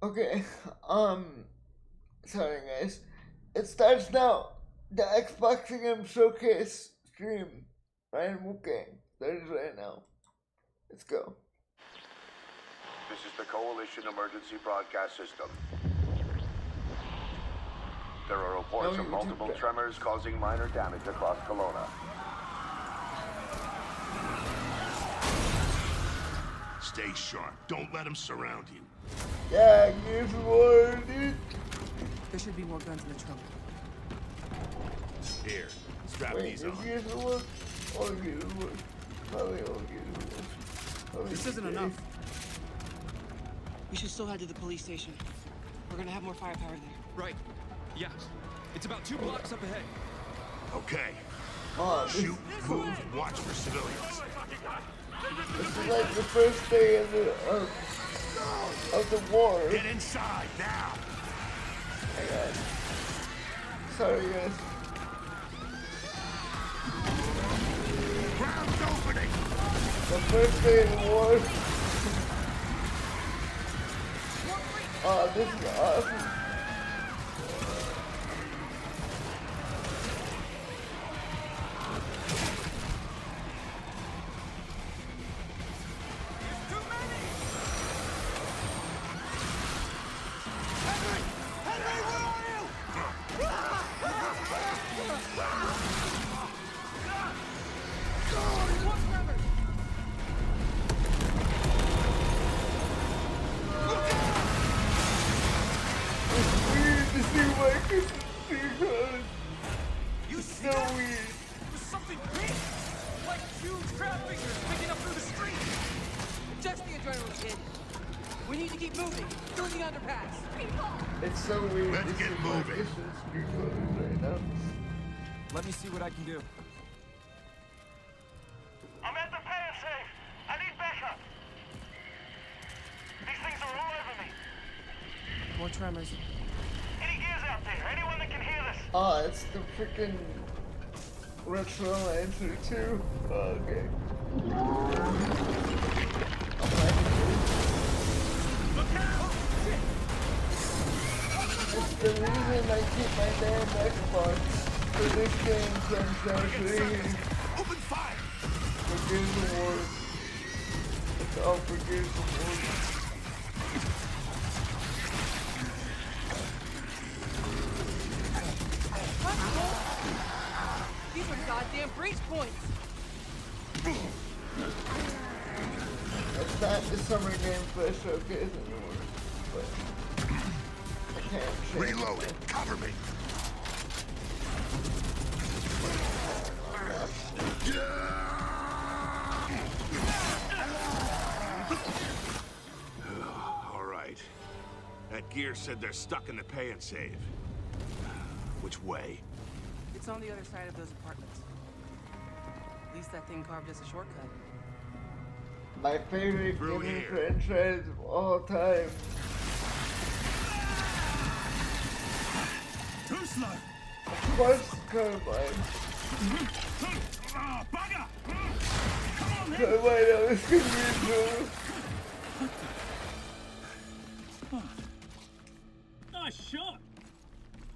Okay, sorry guys. It starts now. The Xboxing Game Showcase stream. Ryan Wolfgang. That is right now. Let's go. This is the Coalition Emergency Broadcast System. There are reports of multiple tremors causing minor damage across Kelowna. Stay sharp. Don't let them surround you. Yeah, here's one, dude. There should be more guns in the trunk. Here, strap these on. Here's one. Oh, here's one. Probably all here's one. This isn't enough. We should still head to the police station. We're gonna have more firepower there. Right. Yeah. It's about 2 blocks up ahead. Okay. Shoot, move, watch for civilians. This is like the first day of the war. Get inside now. I got it. Sorry guys. Ground's opening. The first day of the war. Oh, this is awesome. You see that? There's something big! Like huge crab figures picking up through the street! Just the adrenaline kid. We need to keep moving through the underpass. It's so weird. Let's get moving. This is street clothes right now. Let me see what I can do. I'm at the pay and save. I need backup. These things are all over me. More tremors. Any gears out there? Anyone that can hear this? Oh, it's the freaking retro answer too. Oh, okay. Look out! It's the reason I keep my damn Xbox for this game franchise. Open fire. For Gears of War. It's all for Gears of War. These are goddamn breach points. It's not the Summer Game Flash Showcase anymore, but I can't change Reloading. it. Cover me. All right. That gear said they're stuck in the pay and save. Which way? It's on the other side of those apartments. At least that thing carved us a shortcut. My favorite Through gaming here. franchise of all time. Too slow. Of course, Carmine. Bugger! Carmine, I was gonna be cool. Nice shot!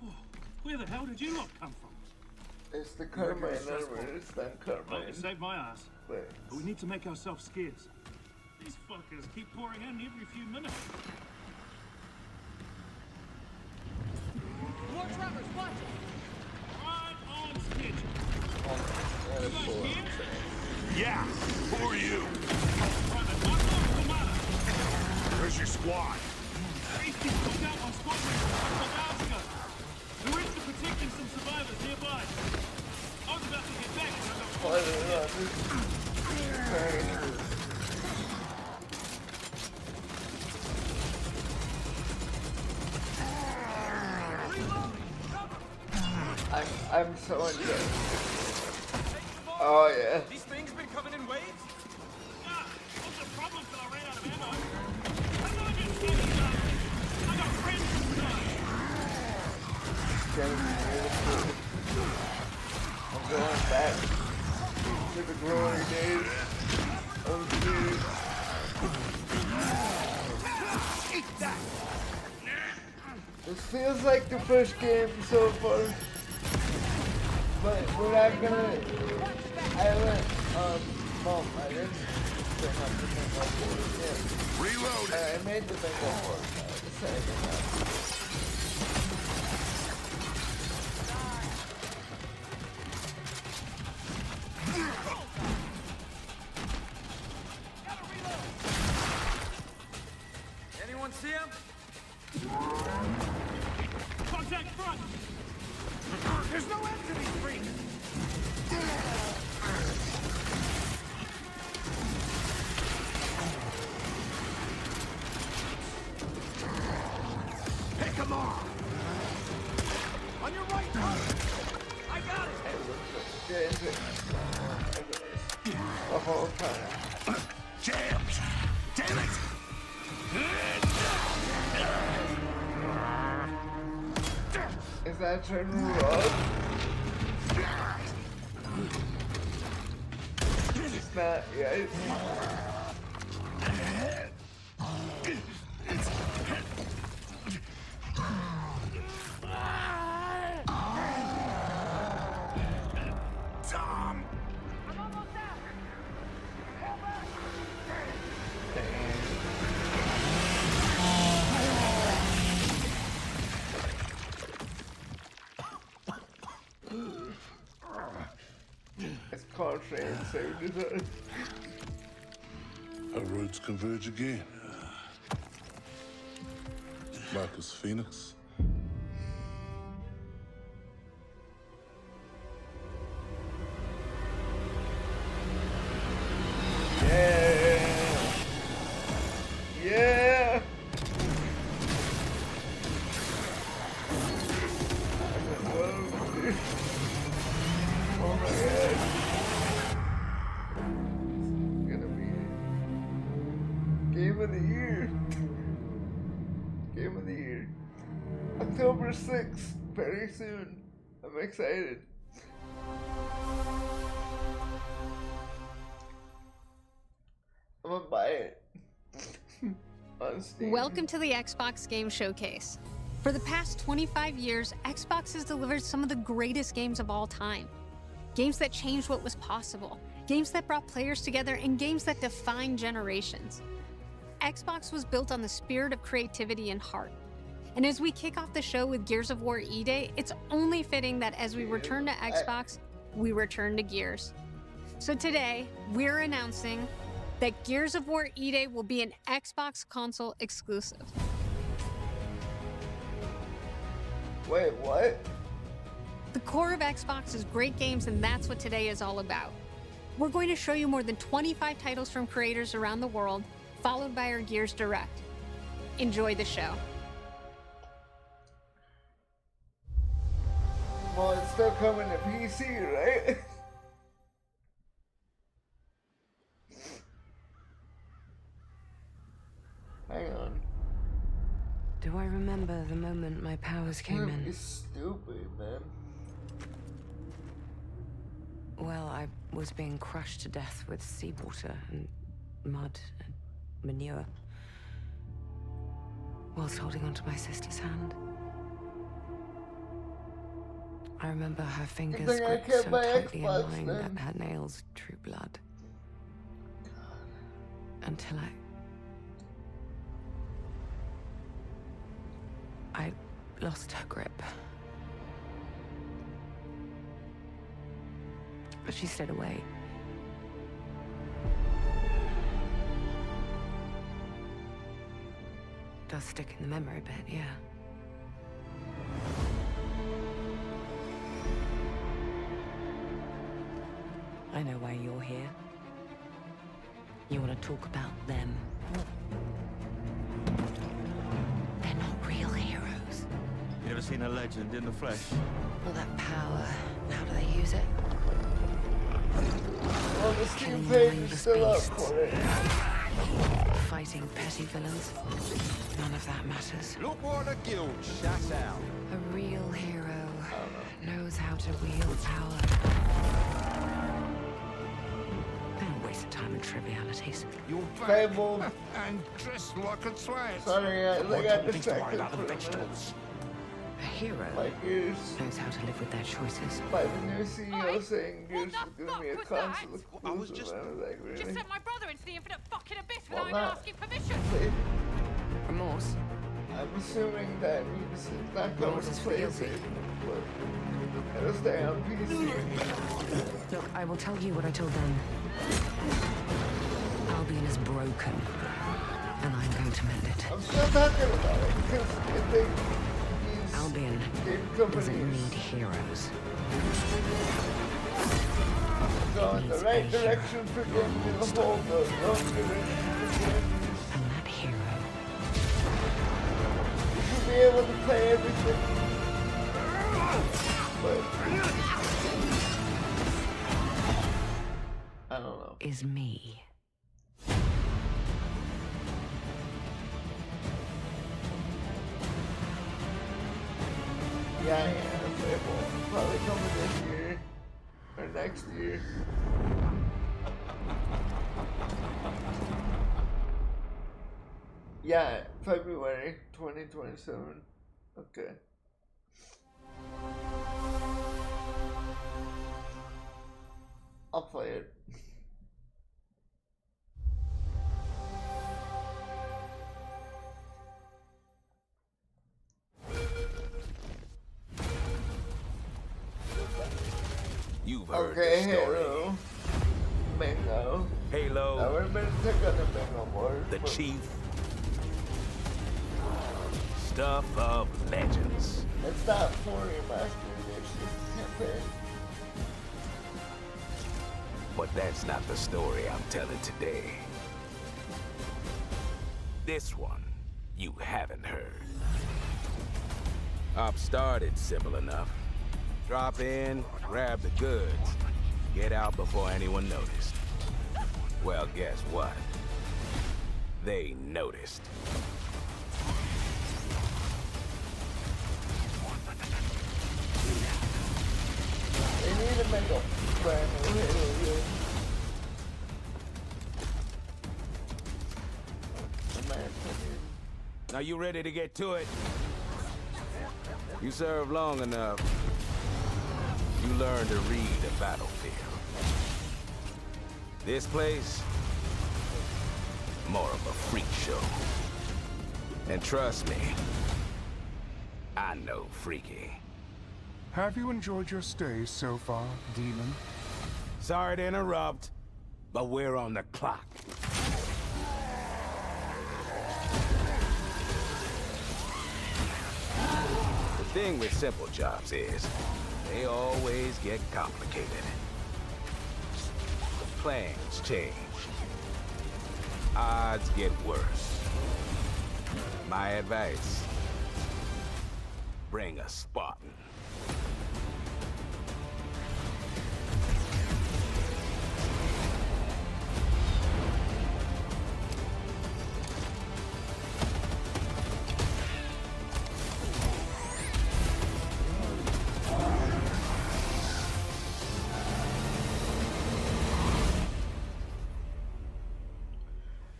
Oh, where the hell did you lot come from? It's the Carmine armor, it's not Well, Carmine. it saved my ass. But But we need to make ourselves scarce. These fuckers keep pouring in every few minutes. More tremors, watch it! Right on schedule. that You is guys cool. here? Yeah. Who are you? Right, then, what's the matter? Where's your squad? These people took out my squad member a couple of hours ago. We went to protecting some survivors nearby. I was about to get back when I got Why did I not do- I'm so interested. Oh yeah. These things been coming in waves? Yeah, what's the problem till I ran out of ammo? I'm not just kidding, I got friends inside. It's gonna be beautiful. I'm going back to the glory days of the This feels like the first game so far, but we're not gonna. I haven't. Mom, I didn't bring up the bingo board yet. Reload. I made the bingo board. I decided not. Anyone see him? Contact front! There's no end to these freaks! Pick him off. On your right, Carter! I got it! Get into it. The whole time. Jams. Damn it. Is that turning rough? It's not yet. Tom. I'm almost out. Fall back. It's called Shane Saved His Life. Our roads converge again. Marcus Phoenix. Yeah. Yeah. Oh my god. It's gonna be Game of the Year. Game of the Year. October 6th, very soon. I'm excited. I'm gonna buy it. On Steam. Welcome to the Xbox Game Showcase. For the past 25 years, Xbox has delivered some of the greatest games of all time. Games that changed what was possible, games that brought players together, and games that defined generations. Xbox was built on the spirit of creativity and heart. And as we kick off the show with Gears of War eday, it's only fitting that as we return to Xbox, we return to Gears. So today, we're announcing that Gears of War eday will be an Xbox console exclusive. Wait, what? The core of Xbox is great games, and that's what today is all about. We're going to show you more than 25 titles from creators around the world, followed by our Gears Direct. Enjoy the show. Well, it's still coming to PC, right? Hang on. Do I remember the moment my powers came in? It's stupid, man. Well, I was being crushed to death with seawater and mud and manure, whilst holding onto my sister's hand. I remember her fingers think I gripped kept so my tightly in Xbox mine then. that her nails drew blood. Until I lost her grip. But she stayed away. Does stick in the memory a bit, yeah. I know why you're here. You want to talk about them. They're not real heroes. You ever seen a legend in the flesh? All that power, how do they use it? Well, the Steam page is still up for it. Fighting petty villains. None of that matters. Look what the guild shut out. A real hero knows how to wield power. Don't waste time. time and trivialities. You're Okay, Wolf. and dressed like a twat. Sorry, guys, I got distracted about the for a minute. vegetables. A hero My Gears, knows how to live with their choices. by the new CEO saying Gears What is the gonna be a fuck was console that? I was exclusive. just- I was like, Just really? sent my brother into the infinite fucking abyss Well, without even not- asking permission. See, Remorse? I'm assuming that means it's not going Remorse to is for guilty. PlayStation, but it'll stay on PC. Look, I will tell you what I told them. Albion is broken, and I'm going to mend it. I'm still talking about it because if they these Albion game doesn't companies need heroes. go in the right direction for games in the whole, the wrong direction for games. And that hero You should be able to play everything. But I don't know. is me. Yeah, it will probably coming this year or next year. Yeah, February 2027. Okay. I'll play it. You've heard Okay, the story. Halo. Bingo. I Halo, would have been to take on the bingo board. the but chief. Stuff of legends. It's not for remastered edition campaign. But that's not the story I'm telling today. This one, you haven't heard. Op started simple enough. Drop in, grab the goods, get out before anyone noticed. Well, guess what? They noticed. They need to make a brand new Halo game. In my opinion. Now you ready to get to it? You serve long enough, you learn to read a battlefield. This place, more of a freak show. And trust me, I know freaky. Have you enjoyed your stay so far, Demon? Sorry to interrupt, but we're on the clock. The thing with simple jobs is, they always get complicated. Plans change. Odds get worse. My advice, bring a Spartan.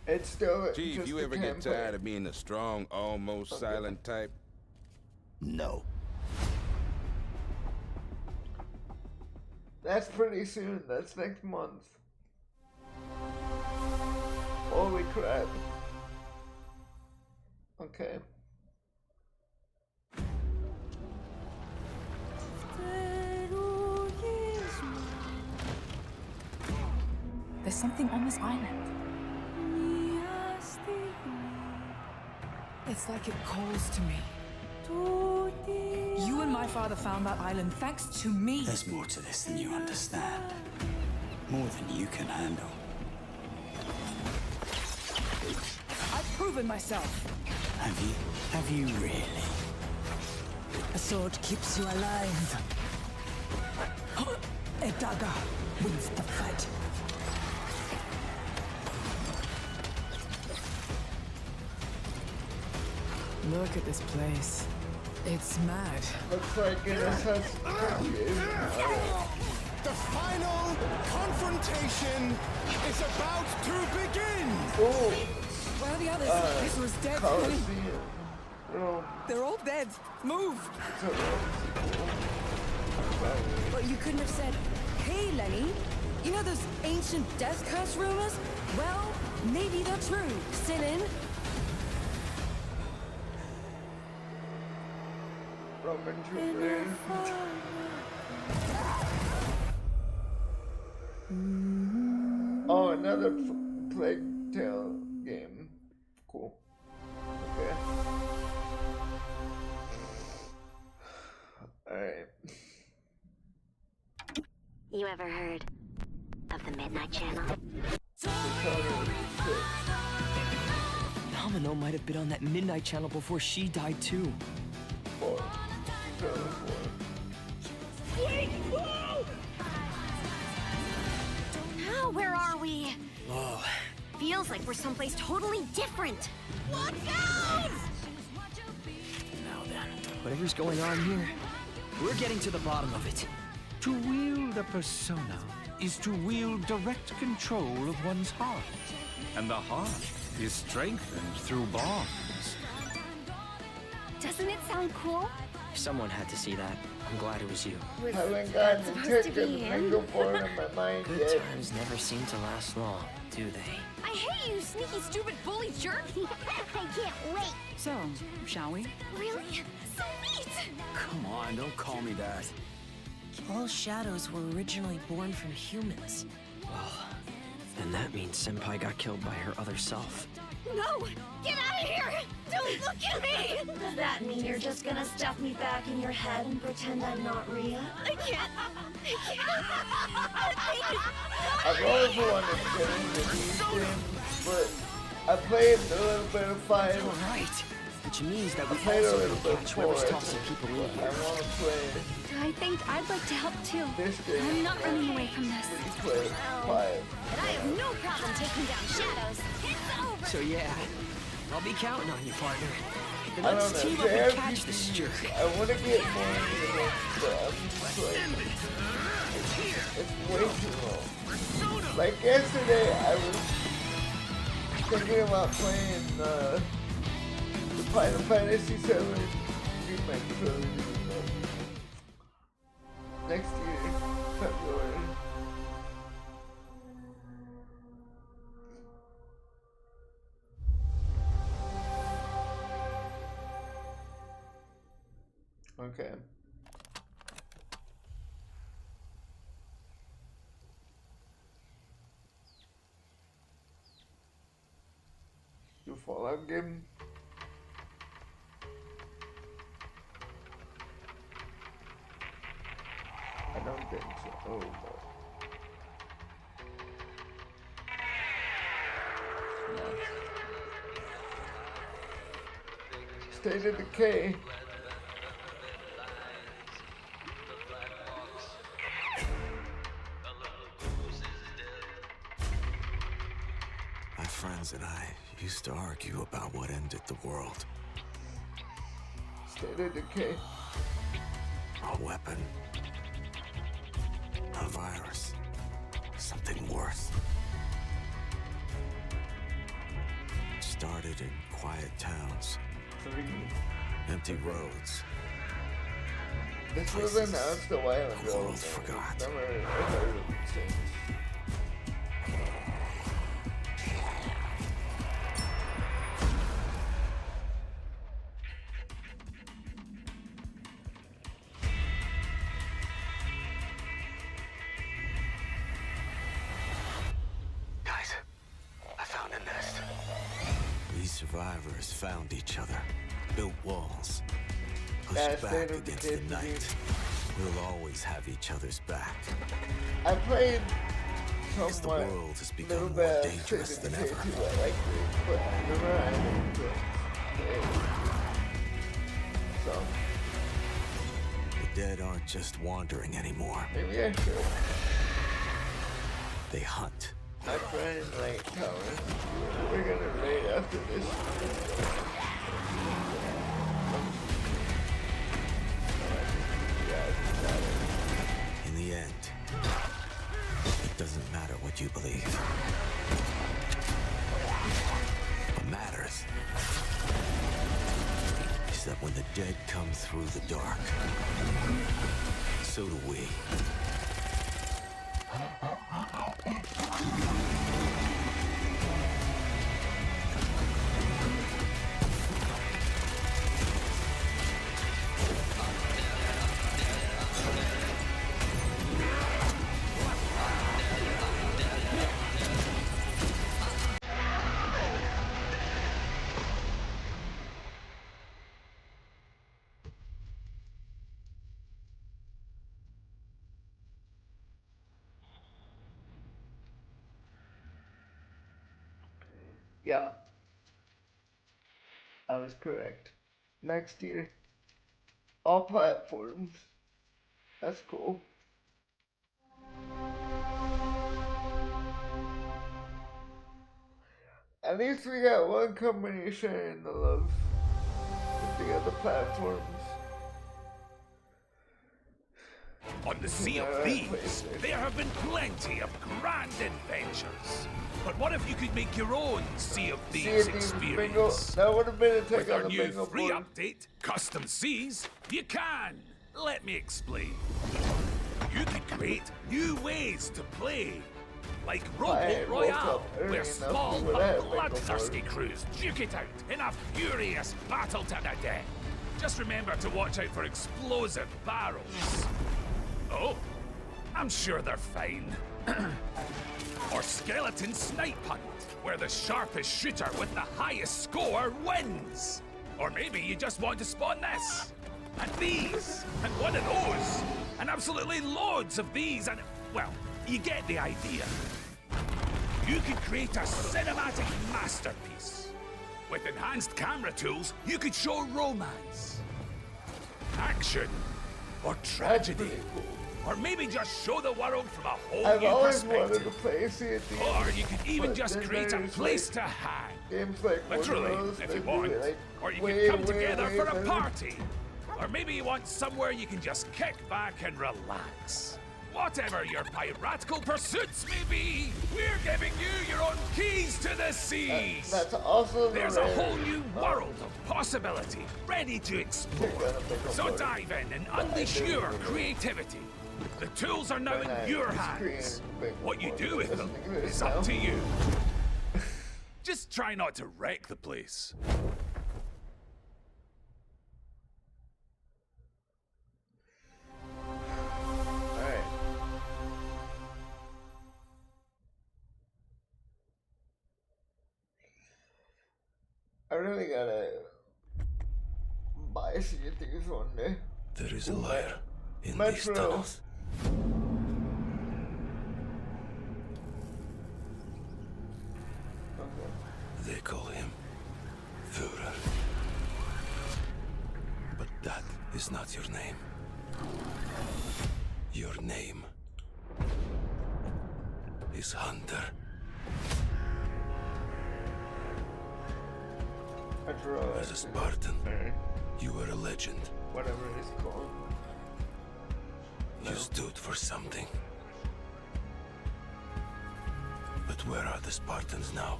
It's still Chief, just you a ever get campaign. tired of being the strong, almost silent type? No. That's pretty soon. That's next month. Holy crap. Okay. There's something on this island. It's like it calls to me. You and my father found that island thanks to me. There's more to this than you understand. More than you can handle. I've proven myself. Have you? Have you really? A sword keeps you alive. A dagger wins the fight. Look at this place. It's mad. Looks like it has The final confrontation. Operation is about to begin! Oh, Where are the others? This was dead. Coliseum. No, They're all dead. Move! But you couldn't have said, hey, Lenny, you know those ancient death curse rumors? Well, maybe they're true. Sit in. Roman Jubilee. Oh, another Plague Tale game. Cool. Okay. Alright. You ever heard of the Midnight Channel? Domino might have been on that Midnight Channel before she died too. Now, where are we? Whoa. Feels like we're someplace totally different. Look out! Now then, whatever's going on here, we're getting to the bottom of it. To wield a persona is to wield direct control of one's heart. And the heart is strengthened through bonds. Doesn't it sound cool? Someone had to see that. I'm glad it was you. Haven't gotten the ticket and mango board in my mind Good yet. times never seem to last long, do they? I hate you, sneaky, stupid bully jerk! I can't wait! So, shall we? Really? So neat! Come on, don't call me that. All shadows were originally born from humans. Well, then that means Senpai got killed by her other self. No! Get out of here! Don't look at me! Does that mean you're just gonna stuff me back in your head and pretend I'm not Rhea? I can't. I've always wanted to get into these games, but I played a little bit of 5. All right. Which means that we played a also little don't bit catch of whoever's 4. tossing people in I here. want to play I think I'd like to help too. this game. I'm not running away from this. Play 5. But I have no problem taking down shadows. It's over! So yeah, I'll be counting on you, partner. And I don't let's know. team up and catch this jerk. I want to get more into the game, but I'm just like, it's way too long. Like yesterday, I was thinking about playing the Final Fantasy 7 remake trilogy next year, February. Okay. You Fallout game? I don't think so. Oh, no. State of Decay. My friends and I used to argue about what ended the world. State of Decay. A weapon. A virus. Something worse. It started in quiet towns. 3. Empty roads. This was announced a while ago. The world forgot. Never heard of it since. Guys, I found a nest. These survivors found each other, built walls, pushed back against the night. We'll always have each other's back. I played As the somewhat world has little become more bit dangerous than ever. too. I liked it, but I never had it. So The dead aren't just wandering anymore. maybe I should. They hunt. My friend Light Tower. We're gonna raid after this. In the end, it doesn't matter what what you believe. What matters is that when the dead come through the dark, so do we. Yeah, I was correct. Next year, all platforms. That's cool. At least we got one company sharing the love with the other platforms. On the Sea of Thieves, there have been plenty of grand adventures. But what if you could make your own Sea of Thieves experience? That would have been a take With our on the new bingo free board. update, Custom Seas, you can. Let me explain. You can create new ways to play. Like Rowboat Royale, where small but bloodthirsty crews duke it out in a furious battle to the death. Just remember to watch out for explosive barrels. Oh, I'm sure they're fine. Or Skeleton Snipe Hunt, where the sharpest shooter with the highest score wins. Or maybe you just want to spawn this, and these, and one of those, and absolutely loads of these, and, well, you get the idea. You can create a cinematic masterpiece. With enhanced camera tools, you could show romance, action, or tragedy. Or maybe just show the world from a whole I've new always wanted perspective. to play Sea of Thieves, Or you could even but just then create a there's, place like, to hang. games like Literally, one of those if you that want. do it, like, Or you way, can come way, together way for a better. party. Or maybe you want somewhere you can just kick back and relax. Whatever your piratical pursuits may be, we're giving you your own keys to the seas. That's also There's a whole new world of possibility ready to explore. So dive in and unleash your creativity. The tools are now in your hands. What you do with them is up to you. Just try not to wreck the place. Alright. I really gotta buy Sea of Thieves one day. There is a liar in these Metro. tunnels. They call him Führer. But that is not your name. Your name is Hunter. As a Spartan, you were a legend. Whatever it's called. You stood for something. But where are the Spartans now?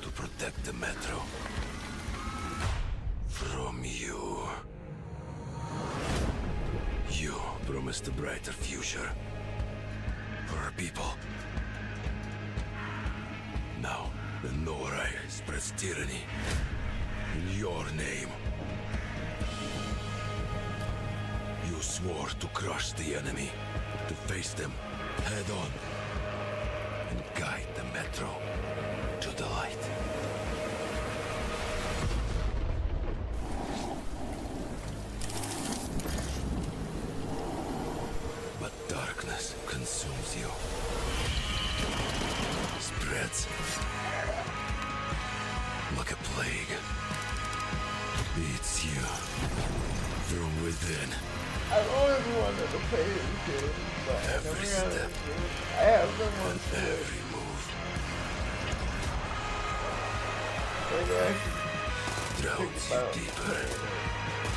To protect the Metro. From you. You promised a brighter future. For our people. Now, the Norai spreads tyranny. In your name. You swore to crush the enemy. To face them head on. And guide the Metro to the light. But darkness consumes you. Spreads like a plague. Eats you from within. I've always wanted to play this game, but I never Every got step. into it. I have them on Switch. Every move. Maybe I should Drowns think you about deeper. playing it.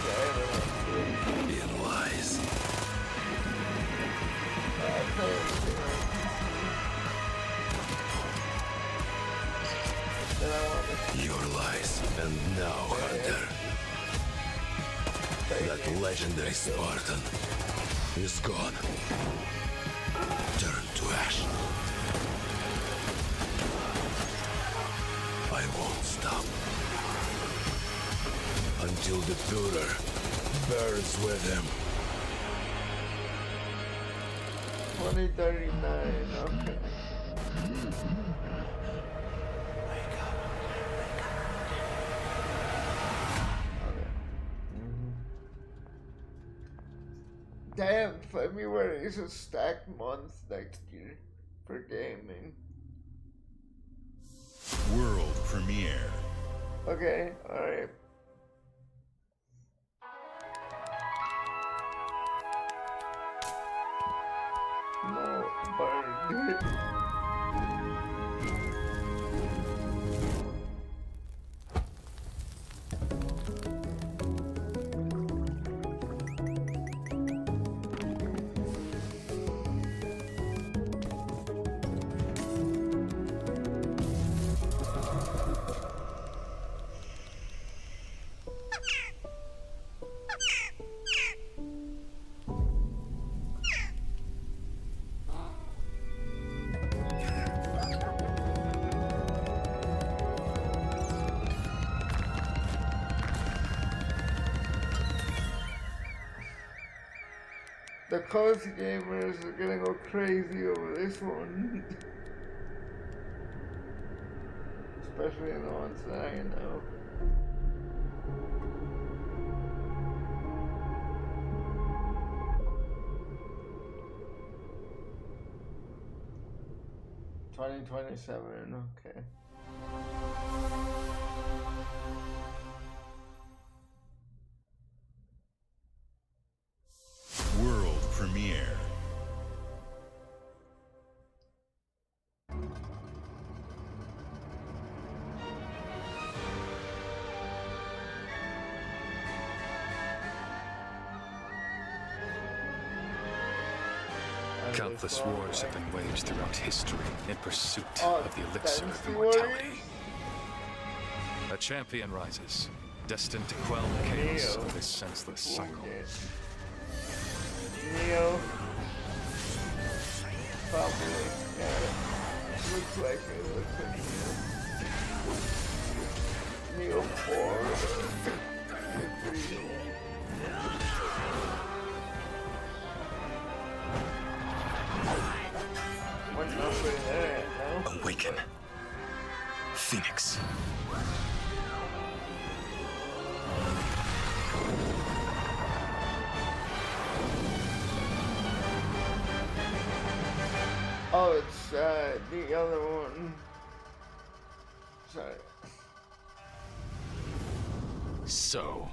Yeah, I have it on Switch. In lies. I play everything on And now, Hunter, that legendary Spartan is gone. Turned to ash. I won't stop until the Führer burns with him. 2039, okay. Damn, February is a stacked month next year for gaming. World premiere. Okay, alright. No, bird. The cozy gamers are gonna go crazy over this one. Especially the ones that I know. $2027, okay. World premiere. Countless wars have been waged throughout history in pursuit of the elixir of immortality. A champion rises, destined to quell the chaos of this senseless cycle. Neo. Probably. Yeah. Looks like it. Neo 4. What number is that now? Awaken. Phoenix. Oh, it's the other one. Sorry. So,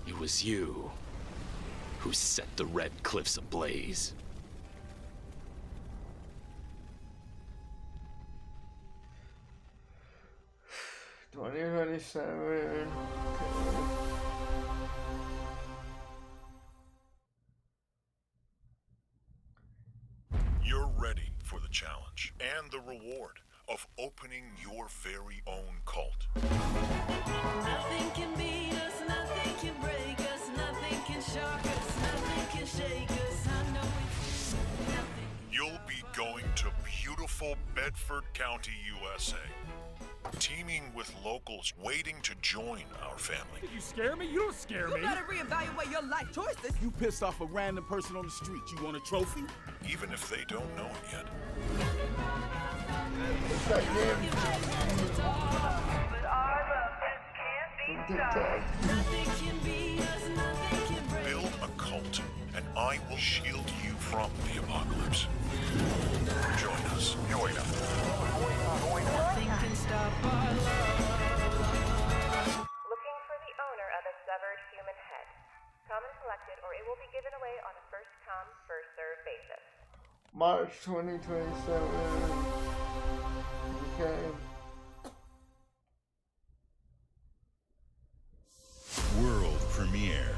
it was you who set the Red Cliffs ablaze. $2027. You're ready for the challenge and the reward of opening your very own cult. Nothing can beat us, nothing can break us, nothing can shock us, nothing can shake us. I know it's nothing. You'll be going to beautiful Bedford County, USA. Teaming with locals waiting to join our family. You scare me? You don't scare me. You better reevaluate your life choices. You pissed off a random person on the street. You want a trophy? Even if they don't know it yet. Build a cult, and I will shield you from the apocalypse. Join us. Join us. Nothing can stop our love. Looking for the owner of a severed human head. Come and collect it, or it will be given away on a first-come, first-served basis. March 2027. Okay. World premiere.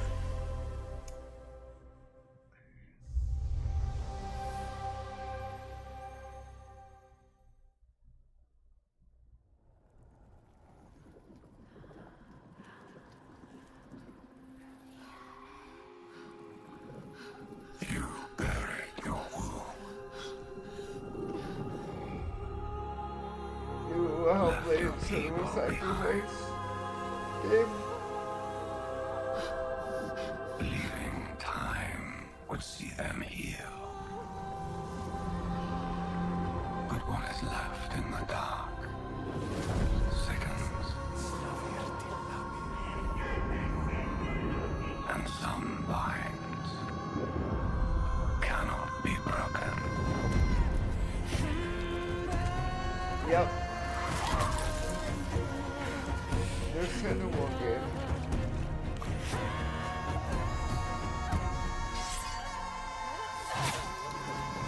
sacrifice game. Believing time would see them heal. But what is left in the dark? Seconds. And some binds cannot be broken. Yep. There's another one game.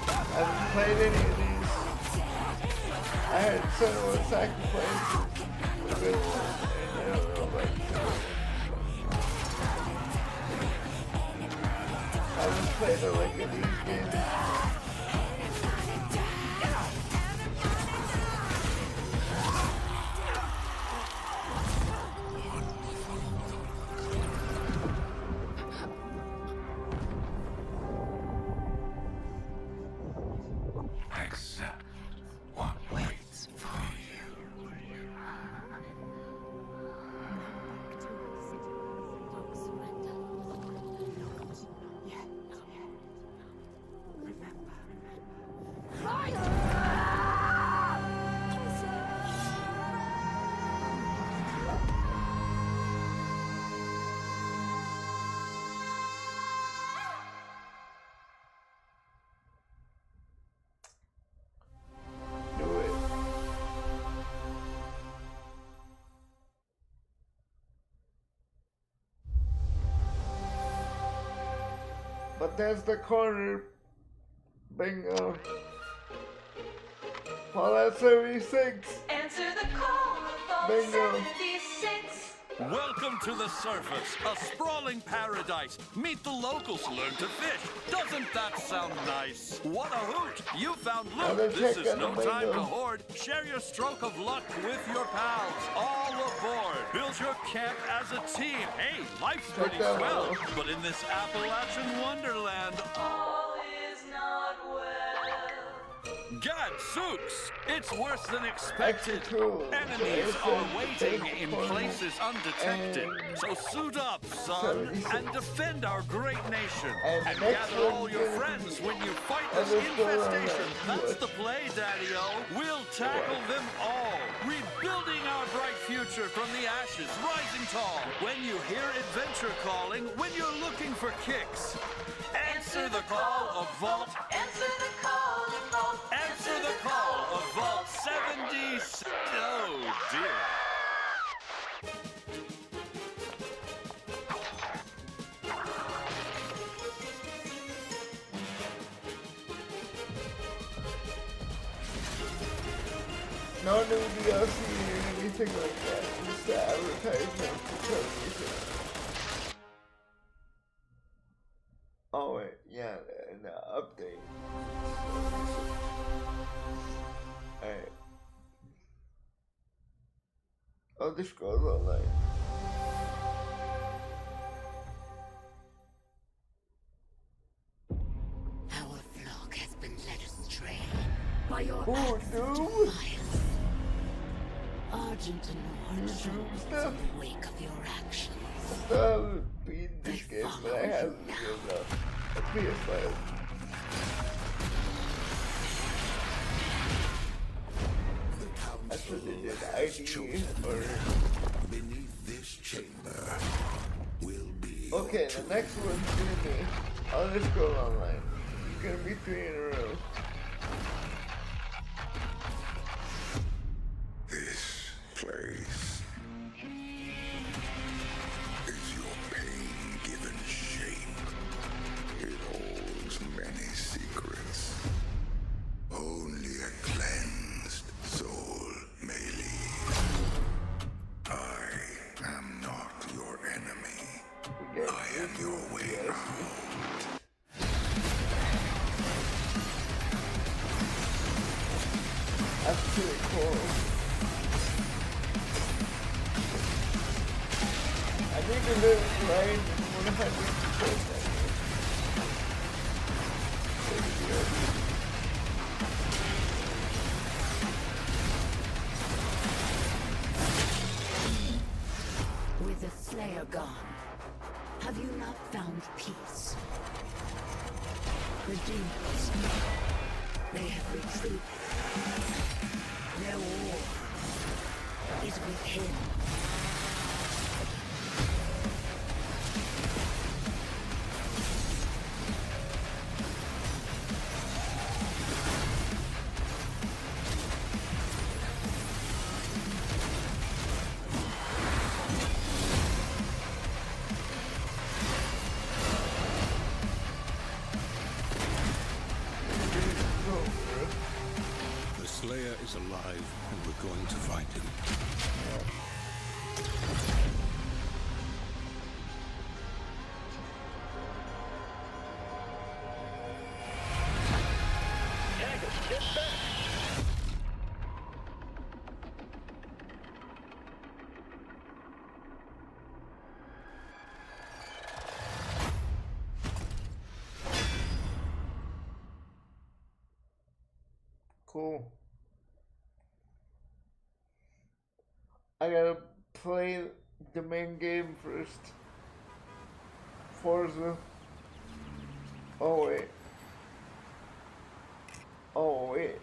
I haven't played any of these. I had Sentinel Sacrifice, a good one, and I don't know about I haven't played a like of these games. Accept what waits for you. Do it. But there's the corner. Bingo. Fallout 76. Answer the call of Bingo. 76. Welcome to the surface, a sprawling paradise. Meet the locals, learn to fish. Doesn't that sound nice? What a hoot! You found loot. This is no time to hoard. Share your stroke of luck with your pals. All aboard. Build your camp as a team. Hey, life's pretty swell. But in this Appalachian wonderland, All is not well. Gadzooks! It's worse than expected. Enemies are waiting in places undetected. So suit up, son, and defend our great nation. And gather all your friends when you fight this infestation. That's the play, Daddy-O. We'll tackle them all. Rebuilding our bright future from the ashes, rising tall. When you hear adventure calling, when you're looking for kicks. Answer the call of Vault. Answer the call of Vault. Answer the call of Vault 70. Oh dear. No new DLC or anything like that. Just the advertisement for television. Oh wait, yeah, the update. Alright. Oh, this goes online. Our flock has been led astray by your dude. Argent and Orange in the wake of your actions. I haven't beaten this game, but I have a PS5. I should have did ID or... Beneath this chamber will be... Okay, the next one's gonna be... I'll just go online. It's gonna be 3 in a row. This place is your pain given shape. It holds many secrets. Only a cleansed soul may leave. I am not your enemy. I am your way out. That's pretty cool. I need to live right 100%. are gone, have you not found peace? The demons, they have retreated. Their war is with him. The Slayer is alive, and we're going to find him. Cool. I gotta play the main game first. Forza. Oh wait. Oh wait.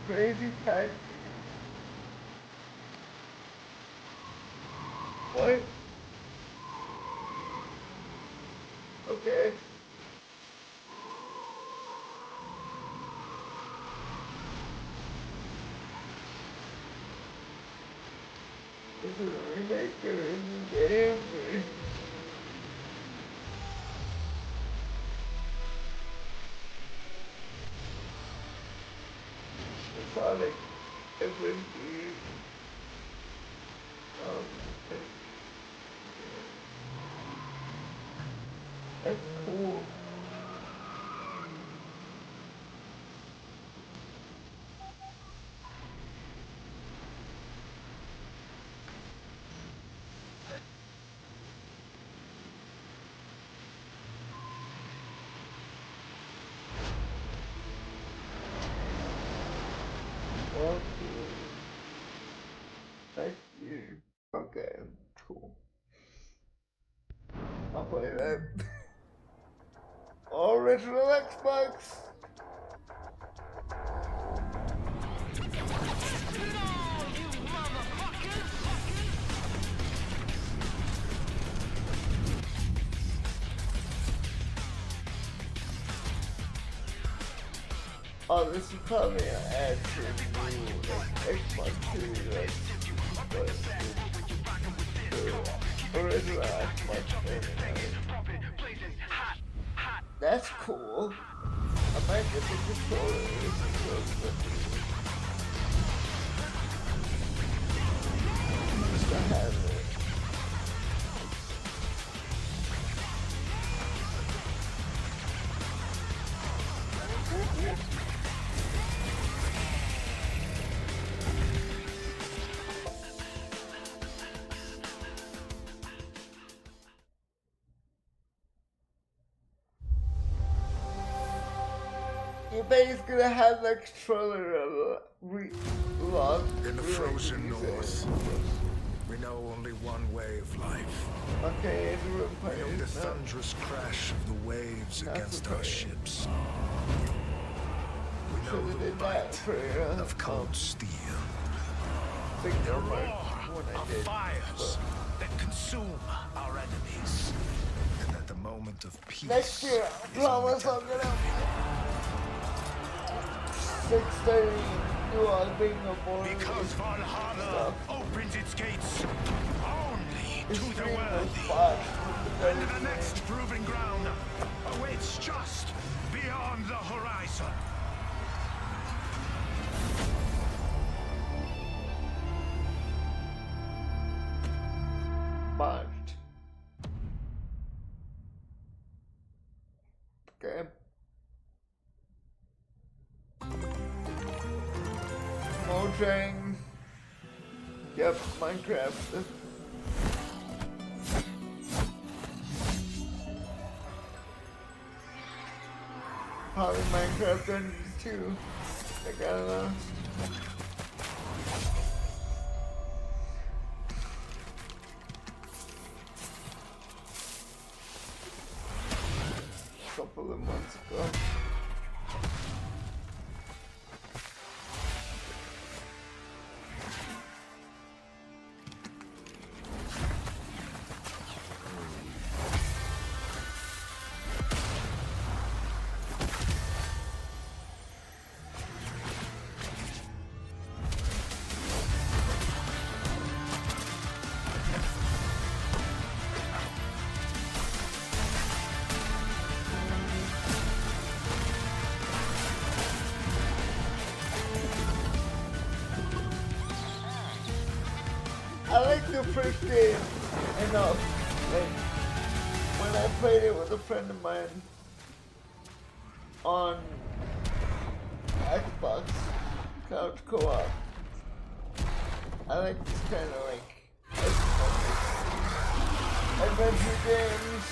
Crazy Taxi. What? Okay. This is a remake or a new game? The Sonic FND. That's cool. Well, thank you. Okay, cool. I'll play that. Original Xbox. Oh, this is probably an ad to the new Xbox Series X, but the original Xbox version. That's cool. I might get the controller. This is so expensive. Just to have it. Ebay's gonna have the controller locked. In the frozen north, we know only one way of life. Okay, we know the thunderous crash of the waves against our ships. We know the bite of cold steel. The roar of fires that consume our enemies. And at the moment of peace, next year, I promise I'm gonna 6:30 do all being aboard. Because Valhalla opens its gates only to the worthy. And the next proving ground awaits just beyond the horizon. Marked. Okay. Mojang. Yep, Minecraft. Probably Minecraft Dungeons too. I gotta know. couple of months ago. I like the first game enough. Like when I played it with a friend of mine on Xbox couch co-op. I like this kind of like adventure games,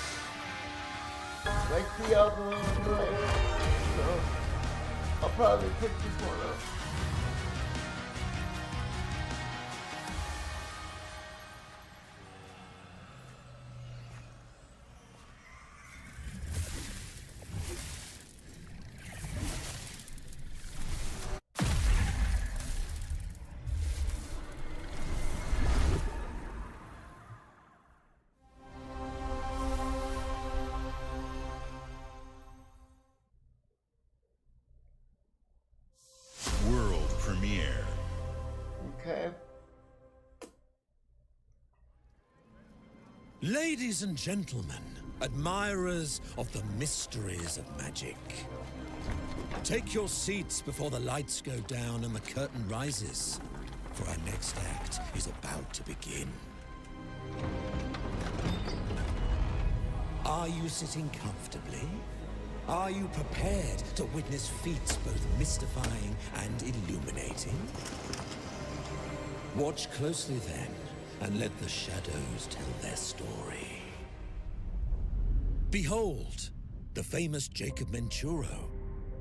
like Diablo and like. So I'll probably pick this one up. World premiere. Okay. Ladies and gentlemen, admirers of the mysteries of magic, take your seats before the lights go down and the curtain rises, for our next act is about to begin. Are you sitting comfortably? Are you prepared to witness feats both mystifying and illuminating? Watch closely then, and let the shadows tell their story. Behold, the famous Jacob Menturo,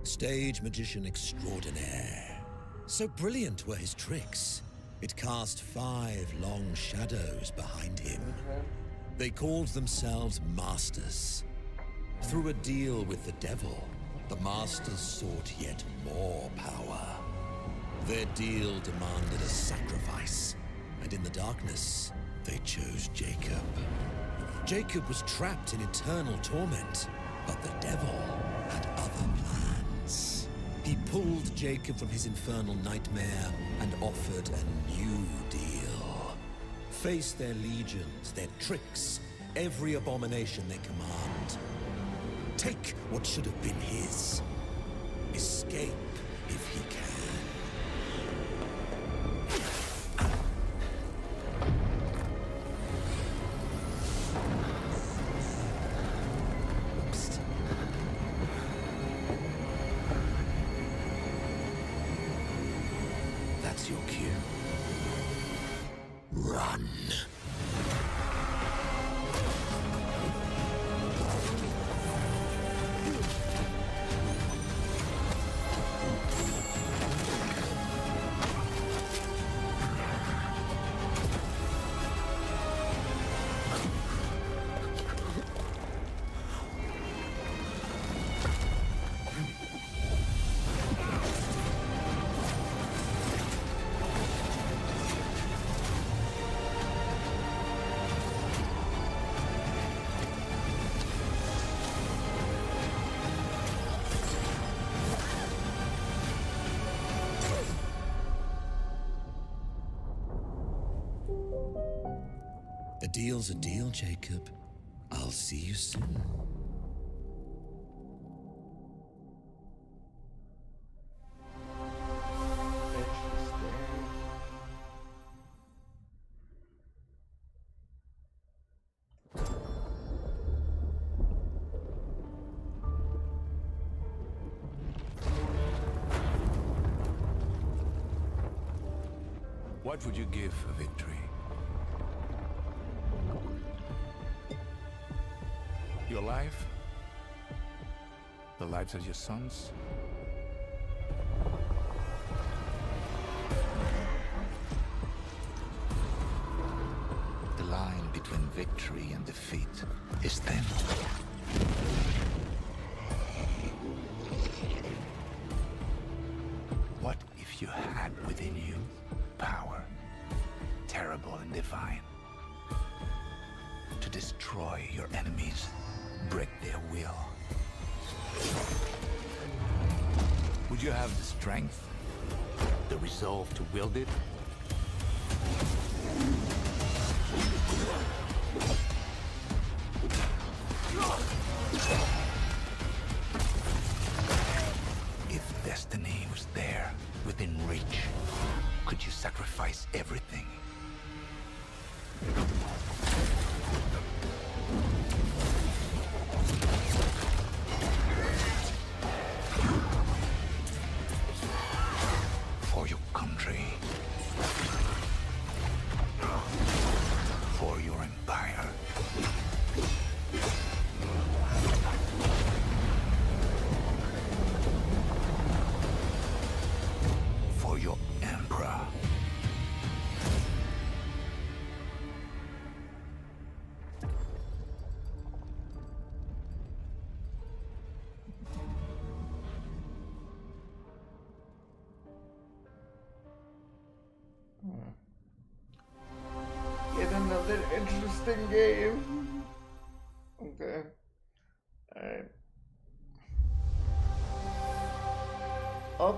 stage magician extraordinaire. So brilliant were his tricks, it cast 5 long shadows behind him. They called themselves Masters. Through a deal with the devil, the Masters sought yet more power. Their deal demanded a sacrifice, and in the darkness, they chose Jacob. Jacob was trapped in eternal torment, but the devil had other plans. He pulled Jacob from his infernal nightmare and offered a new deal. Face their legions, their tricks, every abomination they command. Take what should have been his. Escape if he can. Oops. That's your cue. Run. A deal's a deal, Jacob. I'll see you soon. What would you give for victory? Your life? The lives of your sons? The line between victory and defeat is thin. if you had within you power, terrible and divine, to destroy your enemies, break their will, would you have the strength, the resolve to wield it? If destiny was there, within reach, could you sacrifice everything? For your country. For your empire. For your emperor. Yet another interesting game. Okay. Alright.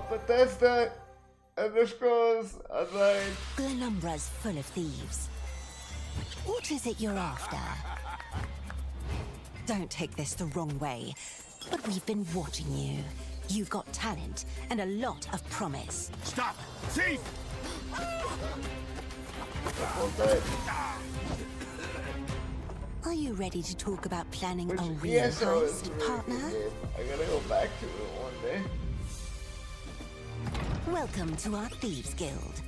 Bethesda _ online. Glenumbra's full of thieves. What is it you're after? Don't take this the wrong way, but we've been watching you. You've got talent and a lot of promise. Stop! Thief! Are you ready to talk about planning a real Yes, I was heist, really partner? good. I gotta go back to it one day. Welcome to our Thieves Guild.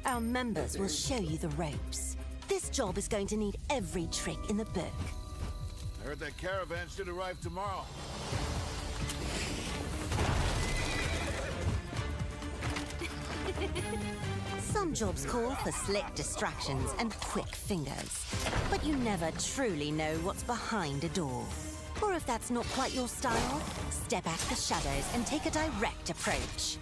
Our members will show you the ropes. This job is going to need every trick in the book. I heard that caravan should arrive tomorrow. Some jobs call for slick distractions and quick fingers, but you never truly know what's behind a door. Or if that's not quite your style, step out of the shadows and take a direct approach.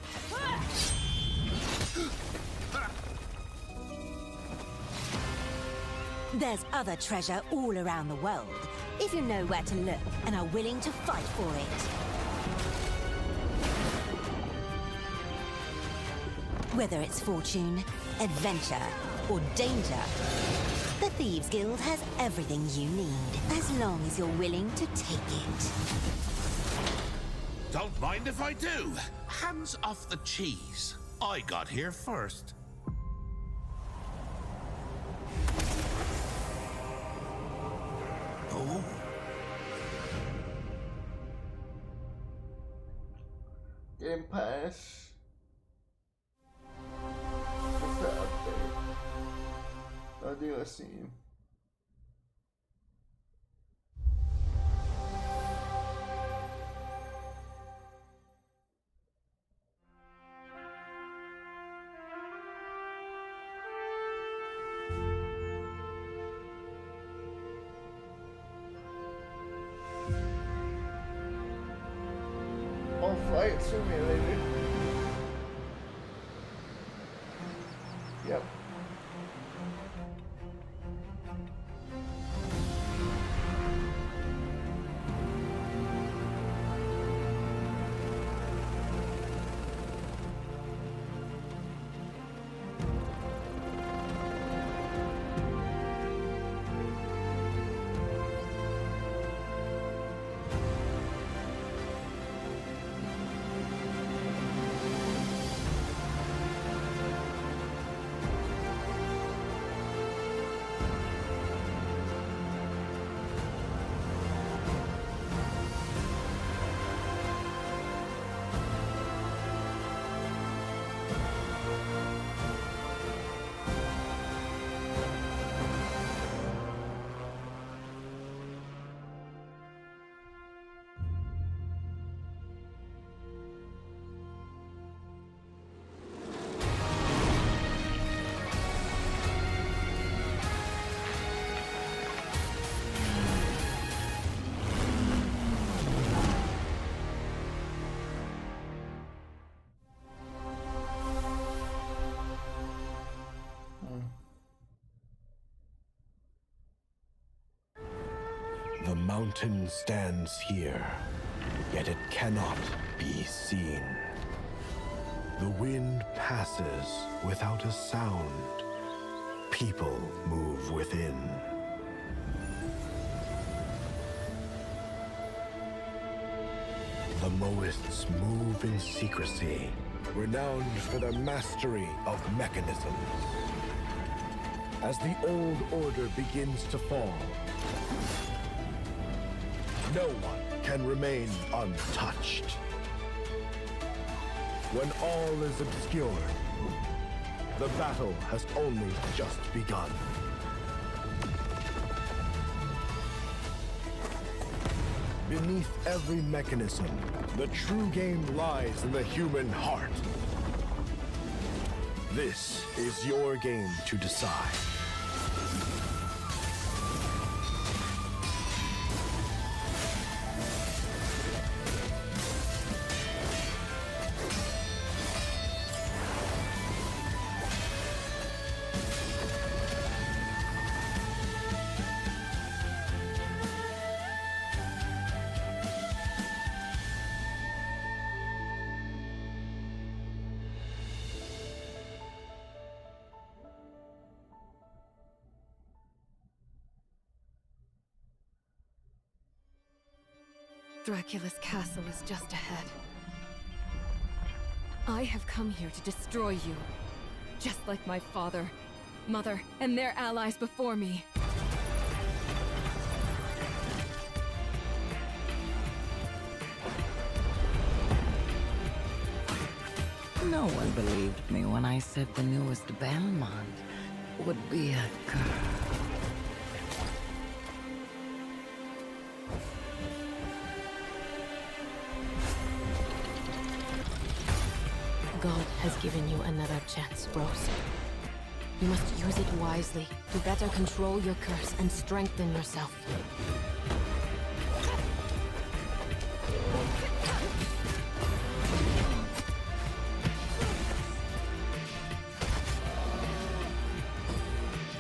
There's other treasure all around the world, if you know where to look and are willing to fight for it. Whether it's fortune, adventure, or danger, the Thieves Guild has everything you need, as long as you're willing to take it. Don't mind if I do. Hands off the cheese. I got here first. Oh. Game Pass. What's the update? Oh, DLC. Oh, Flight Simulator. Yep. mountain stands here, yet it cannot be seen. The wind passes without a sound. People move within. The Moists move in secrecy, renowned for their mastery of mechanisms. As the old order begins to fall, no one can remain untouched. When all is obscured, the battle has only just begun. Beneath every mechanism, the true game lies in the human heart. This is your game to decide. Dracula's castle is just ahead. I have come here to destroy you, just like my father, mother, and their allies before me. No one believed me when I said the newest Belmont would be a girl. God has given you another chance, Rose. You must use it wisely to better control your curse and strengthen yourself.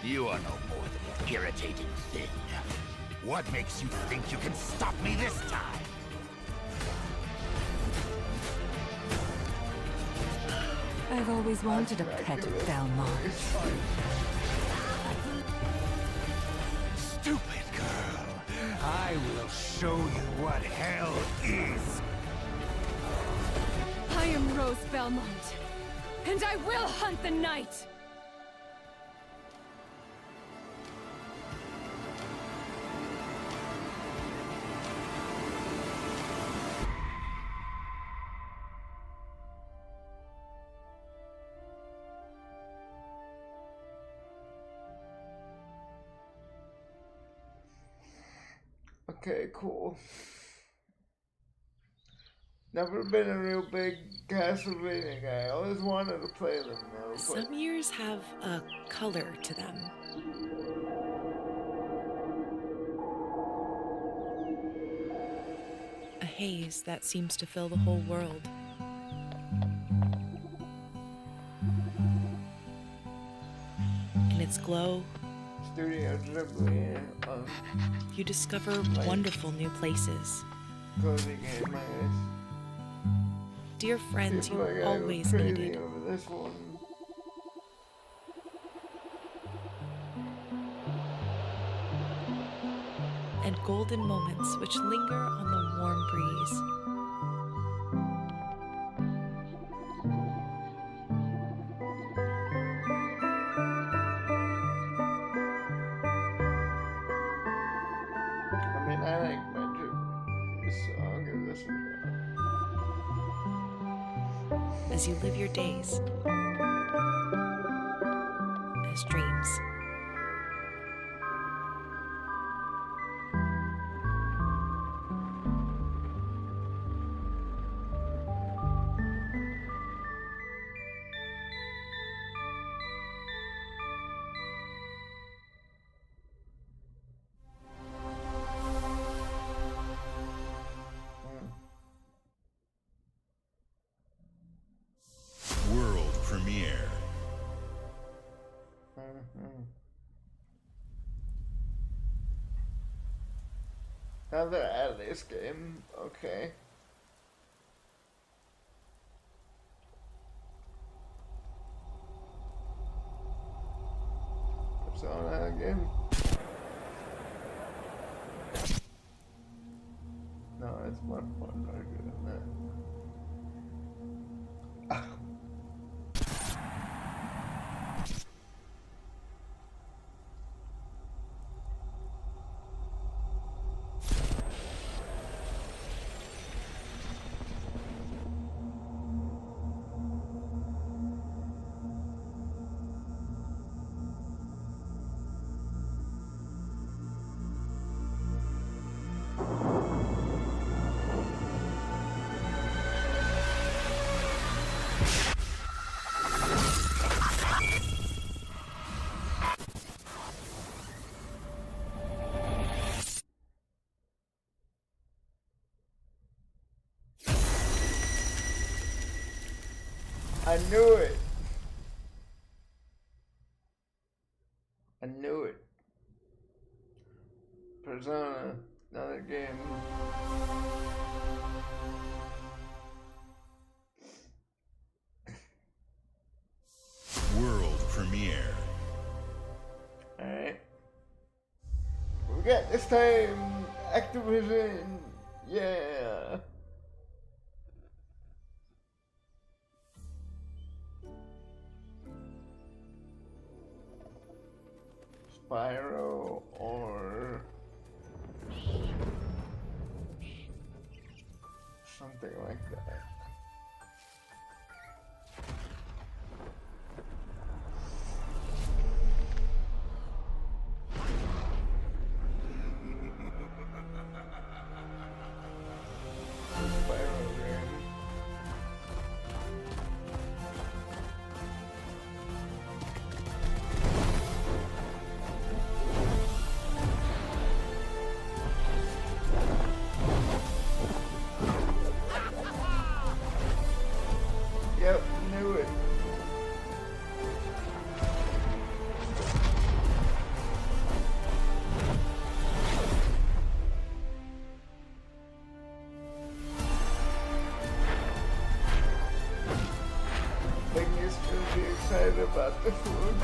You are no more than an irritating thing. What makes you think you can stop me this time? I've always wanted a pet Belmont. Stupid girl. I will show you what hell is. I am Rose Belmont, and I will hunt the night! Okay, cool. Never been a real big Castlevania guy. I always wanted to play them though. Some years have a color to them. A haze that seems to fill the whole world. In its glow, Studio Ghibli, you discover wonderful new places. cozy game, I guess. Dear friends you People are gonna go always crazy needed. over this one. And golden moments which linger on the warm breeze. I mean, I like Magic, so I'll give this one a As you live your days as dreams. World premiere. Another Atlas game. Okay. Persona again. No, it's much more darker than that. I knew it. I knew it. Persona, another game. World premiere. Alright. We got this time Activision. Yeah. Spyro or something like that. Spyro game. Yep, knew it. Make me still be excited about the food.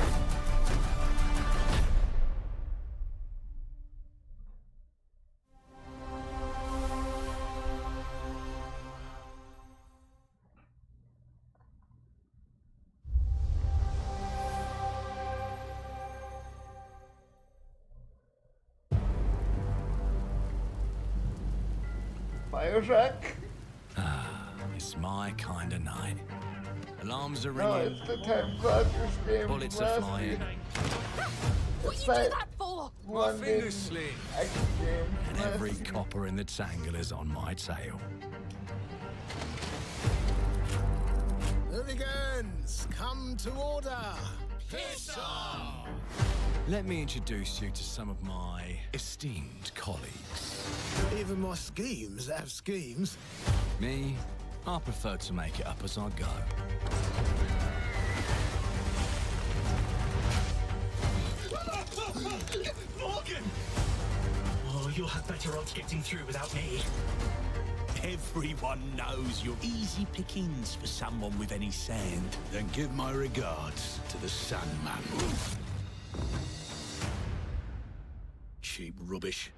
Bioshock? It's my kind of night. Alarms are No, ringing. it's the time Rogers game. Bullets are flying. What you do that for? My fingers slip. Action game. And every copper in the tangle is on my tail. Hooligans, come to order. Piss off! Let me introduce you to some of my esteemed colleagues. Even my schemes have schemes. Me, I prefer to make it up as I go. Morgan! Oh, you'll have better odds getting through without me. Everyone knows you're easy pickings for someone with any sand. Then give my regards to the Sandman. Cheap rubbish.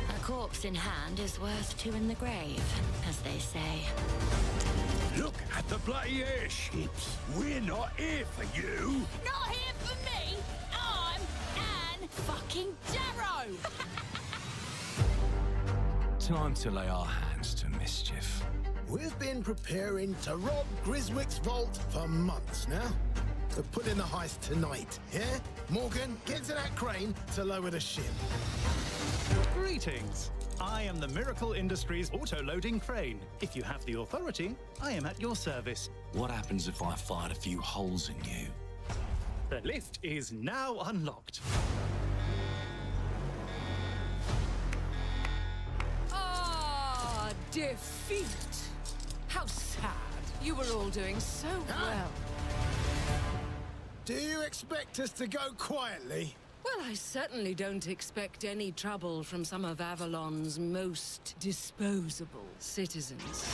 A corpse in hand is worth two in the grave, as they say. Look at the bloody airships. We're not here for you. Not here for me! I'm Anne fucking Darrow! Time to lay our hands to mischief. We've been preparing to rob Griswick's vault for months now. We're putting the heist tonight, yeah? Morgan, get to that crane to lower the ship. Greetings. I am the Miracle Industries auto-loading crane. If you have the authority, I am at your service. What happens if I fired a few holes in you? The lift is now unlocked. Ah, defeat. How sad. You were all doing so well. Do you expect us to go quietly? Well, I certainly don't expect any trouble from some of Avalon's most disposable citizens.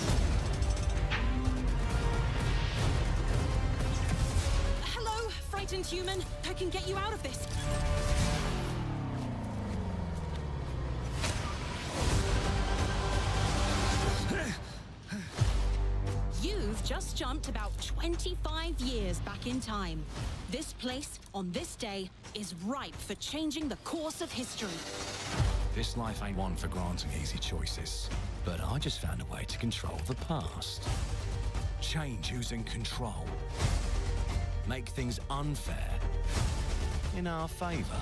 Hello, frightened human. I can get you out of this. You've just jumped about 25 years back in time. This place, on this day, is ripe for changing the course of history. This life ain't one for granting easy choices, but I just found a way to control the past. Change who's in control. Make things unfair in our favor.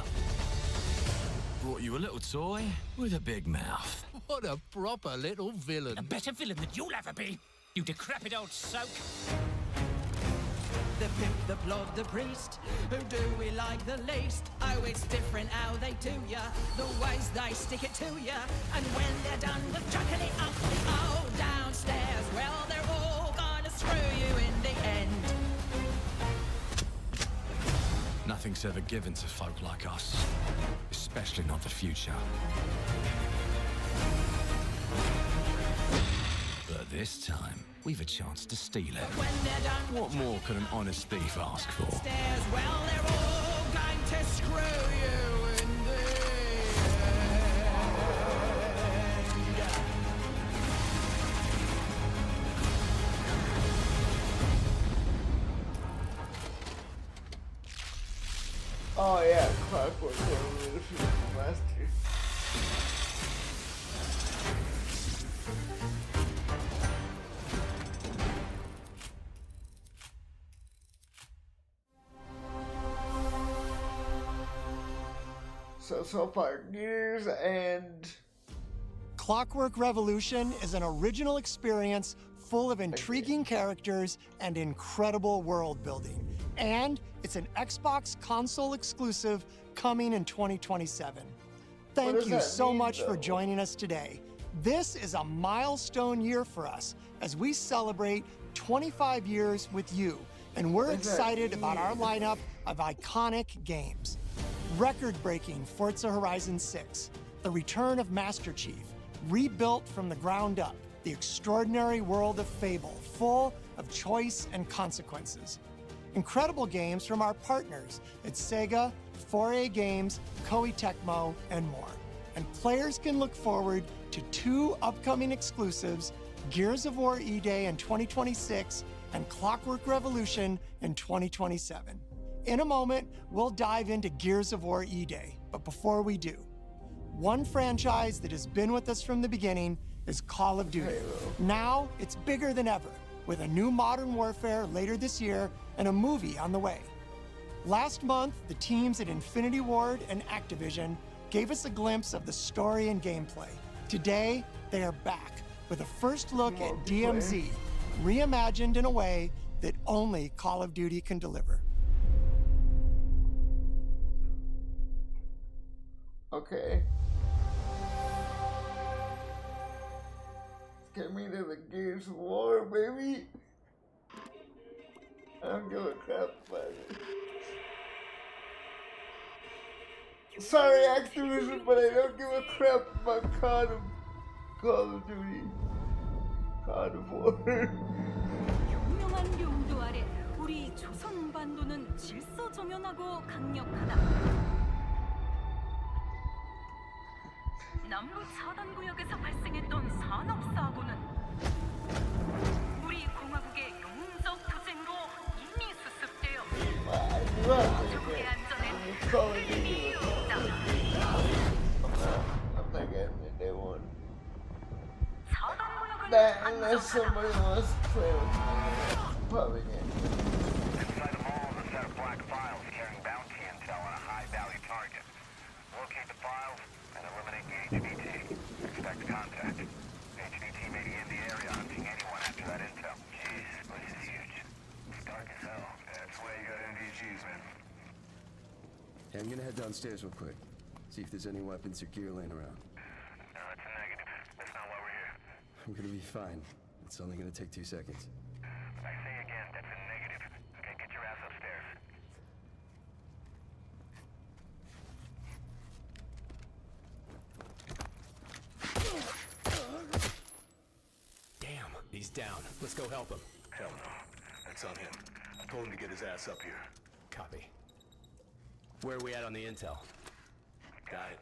Brought you a little toy with a big mouth. What a proper little villain. A better villain than you'll ever be, you decrepit old soak. The pimp, the plod, the priest, who do we like the least? Oh, it's different how they do ya, the ways they stick it to ya. And when they're done with chucking it up the old downstairs, well, they're all gonna screw you in the end. Nothing's ever given to folk like us, especially not the future. But this time, we've a chance to steal it. What more could an honest thief ask for? Stairs, well, they're all going to screw you in the end. Oh yeah, Clockwork Revolution last year. So far, Gears and Clockwork Revolution is an original experience full of intriguing characters and incredible world building. And it's an Xbox console exclusive coming in 2027. Thank you so much for joining us today. This is a milestone year for us as we celebrate 25 years with you, and we're excited about our lineup of iconic games. Record-breaking Forza Horizon 6, the return of Master Chief, rebuilt from the ground up, the extraordinary world of Fable, full of choice and consequences. Incredible games from our partners at Sega, 4A Games, Koei Tecmo, and more. And players can look forward to 2 upcoming exclusives, Gears of War eday in 2026 and Clockwork Revolution in 2027. In a moment, we'll dive into Gears of War eday, but before we do, one franchise that has been with us from the beginning is Call of Duty. Now, it's bigger than ever, with a new Modern Warfare later this year and a movie on the way. Last month, the teams at Infinity Ward and Activision gave us a glimpse of the story and gameplay. Today, they are back with a first look at DMZ, reimagined in a way that only Call of Duty can deliver. Okay. Get me to the Gears of War, baby. I don't give a crap about it. Sorry, Activision, but I don't give a crap about Call of Duty. God of War. 유명한 용도 아래 우리 조선 반도는 질서정연하고 강력하다. 남부 차단 구역에서 발생했던 산업사고는 우리 공화국의 용적 투쟁으로 이미 수습되어 가족의 안전에 큰 의미 있다. I'm not getting the day one. Unless somebody wants to play with me, probably not. Inside the mall is a set of black files carrying bounty intel on a high-value target. Locate the files and eliminate the HVT. Expect contact. HVT may be in the area hunting anyone after that intel. Jeez, this is huge. It's dark as hell. That's why you got NVGs, man. Hey, I'm gonna head downstairs real quick. See if there's any weapons or gear laying around. No, that's a negative. That's not why we're here. I'm gonna be fine. It's only gonna take 2 seconds. I say again, that's a negative. Okay, get your ass upstairs. down. Let's go help him. Hell no. That's on him. I told him to get his ass up here. Copy. Where are we at on the intel? Got it.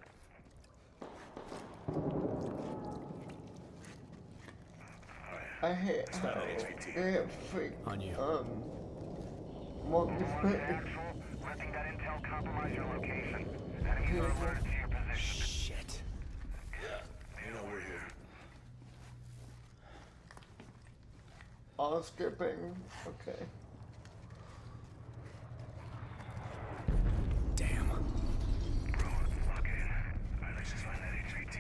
I hate Let's find how that HVT. they have fake, On you. multiplayer. Letting that intel compromise your location. Enemies are alerted to your position. Shit. Yeah, you know we're here. All skipping. Okay. Damn. Okay. Alright, let's just find that HVT.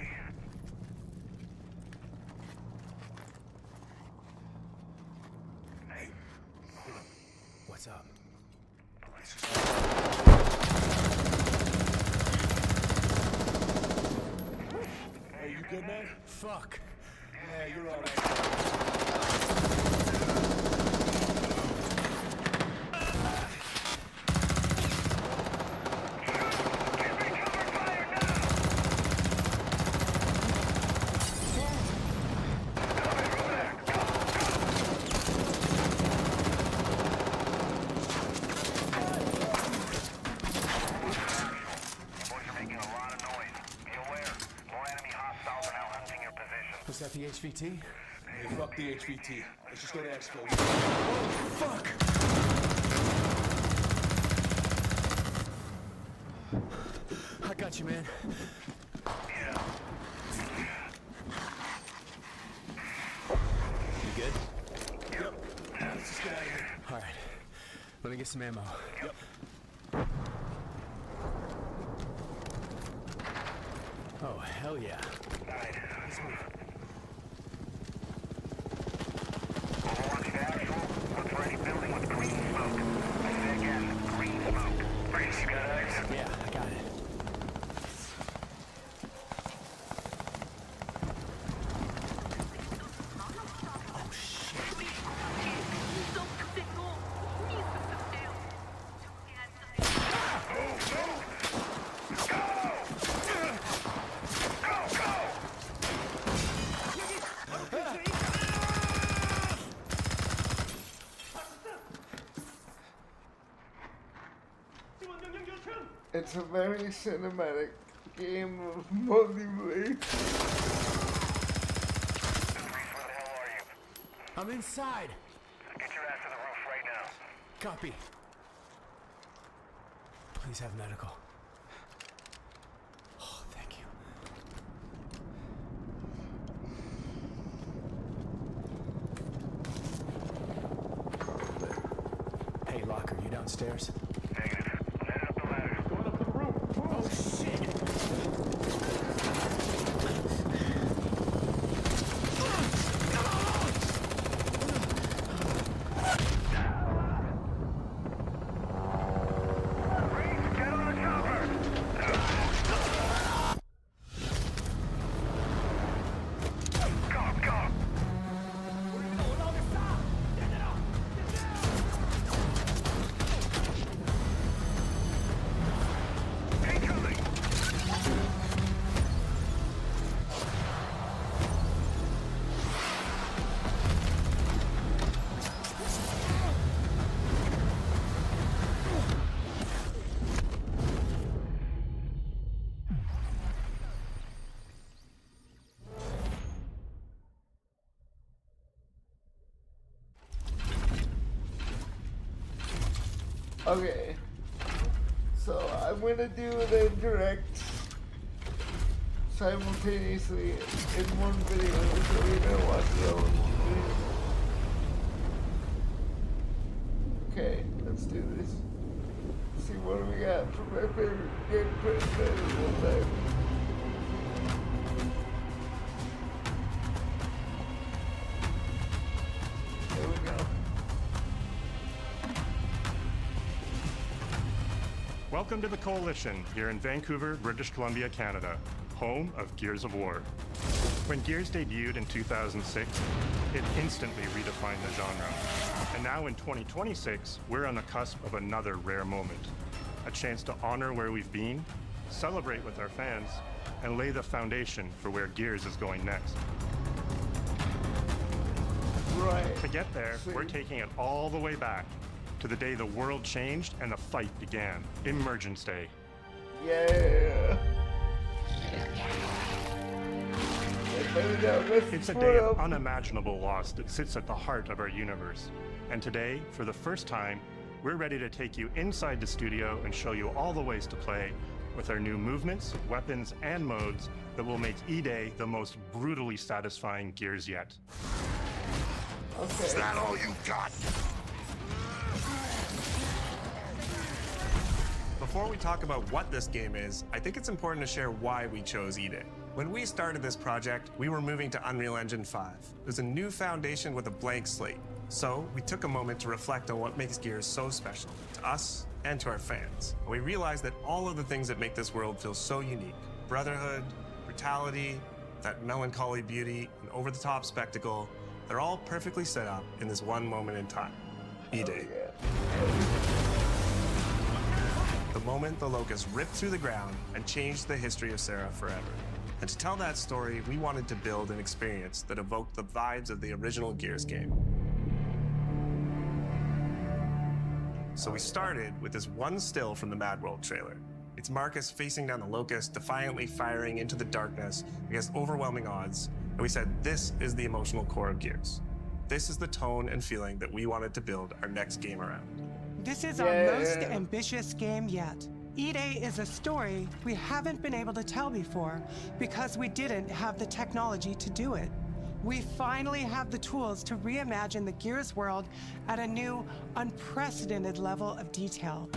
Hey, hold up. What's up? Let's just... Hey, you good, man? Fuck. Yeah, you're all right. Was that the HVT? Hey, fuck the HVT. Let's just go to exfil. Oh, fuck! I got you, man. Yeah. You good? Yep. Let's just get out of here. All right. Let me get some ammo. Yep. Oh, hell yeah. Alright, let's move. Overwatch to actual. Look for any building with green smoke. I say again, green smoke. Brace, you got eyes? Yeah, I got it. Oh, shit. It's a very cinematic game of multiplayer. I'm inside. Get your ass to the roof right now. Copy. Please have medical. Oh, thank you. Hey, Locker, you downstairs? Negative. Headed up the ladder. Going up to the roof. Oh, shit! Get on the chopper! Go, go! Incoming! Okay. So I'm gonna do the direct simultaneously in one video, so you're gonna watch the other one. Okay, let's do this. See what do we got for my favorite game franchise one time. There we go. Welcome to the Coalition, here in Vancouver, British Columbia, Canada, home of Gears of War. When Gears debuted in 2006, it instantly redefined the genre. And now in 2026, we're on the cusp of another rare moment. A chance to honor where we've been, celebrate with our fans, and lay the foundation for where Gears is going next. right. To get there, we're taking it all the way back to the day the world changed and the fight began. Emergence Day. Yeah. It's a day of unimaginable loss that sits at the heart of our universe. And today, for the first time, we're ready to take you inside the studio and show you all the ways to play with our new movements, weapons, and modes that will make eday the most brutally satisfying Gears yet. Okay. Is that all you got? Before we talk about what this game is, I think it's important to share why we chose eday. When we started this project, we were moving to Unreal Engine 5. It was a new foundation with a blank slate. So we took a moment to reflect on what makes Gears so special to us and to our fans. And we realized that all of the things that make this world feel so unique, brotherhood, brutality, that melancholy beauty, and over-the-top spectacle, they're all perfectly set up in this one moment in time, eday. The moment the Locust ripped through the ground and changed the history of Serra forever. And to tell that story, we wanted to build an experience that evoked the vibes of the original Gears game. So we started with this one still from the Mad World trailer. It's Marcus facing down the Locust, defiantly firing into the darkness against overwhelming odds. And we said, this is the emotional core of Gears. This is the tone and feeling that we wanted to build our next game around. This is our most ambitious game yet. eday is a story we haven't been able to tell before because we didn't have the technology to do it. We finally have the tools to reimagine the Gears world at a new, unprecedented level of detail.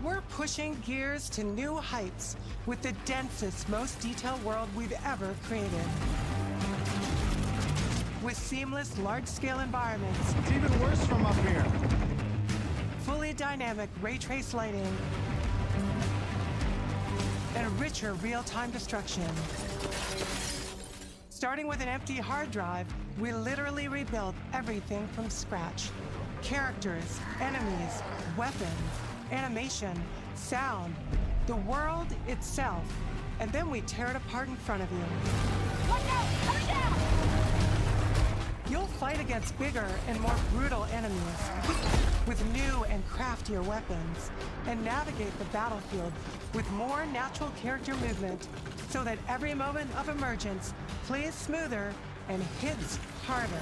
We're pushing Gears to new heights with the densest, most detailed world we've ever created. With seamless, large-scale environments. It's even worse from up here. Fully dynamic ray-trace lighting. And richer real-time destruction. Starting with an empty hard drive, we literally rebuilt everything from scratch. Characters, enemies, weapons, animation, sound, the world itself. And then we tear it apart in front of you. Look out! Coming down! You'll fight against bigger and more brutal enemies with new and craftier weapons and navigate the battlefield with more natural character movement so that every moment of emergence plays smoother and hits harder.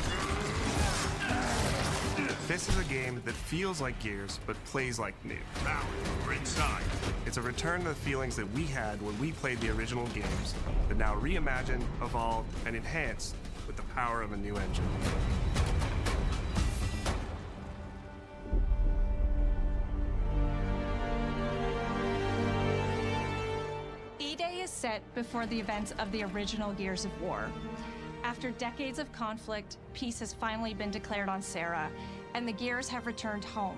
This is a game that feels like Gears, but plays like new. Now we're inside. It's a return to the feelings that we had when we played the original games, but now reimagined, evolved, and enhanced with the power of a new engine. eday is set before the events of the original Gears of War. After decades of conflict, peace has finally been declared on Serra, and the Gears have returned home.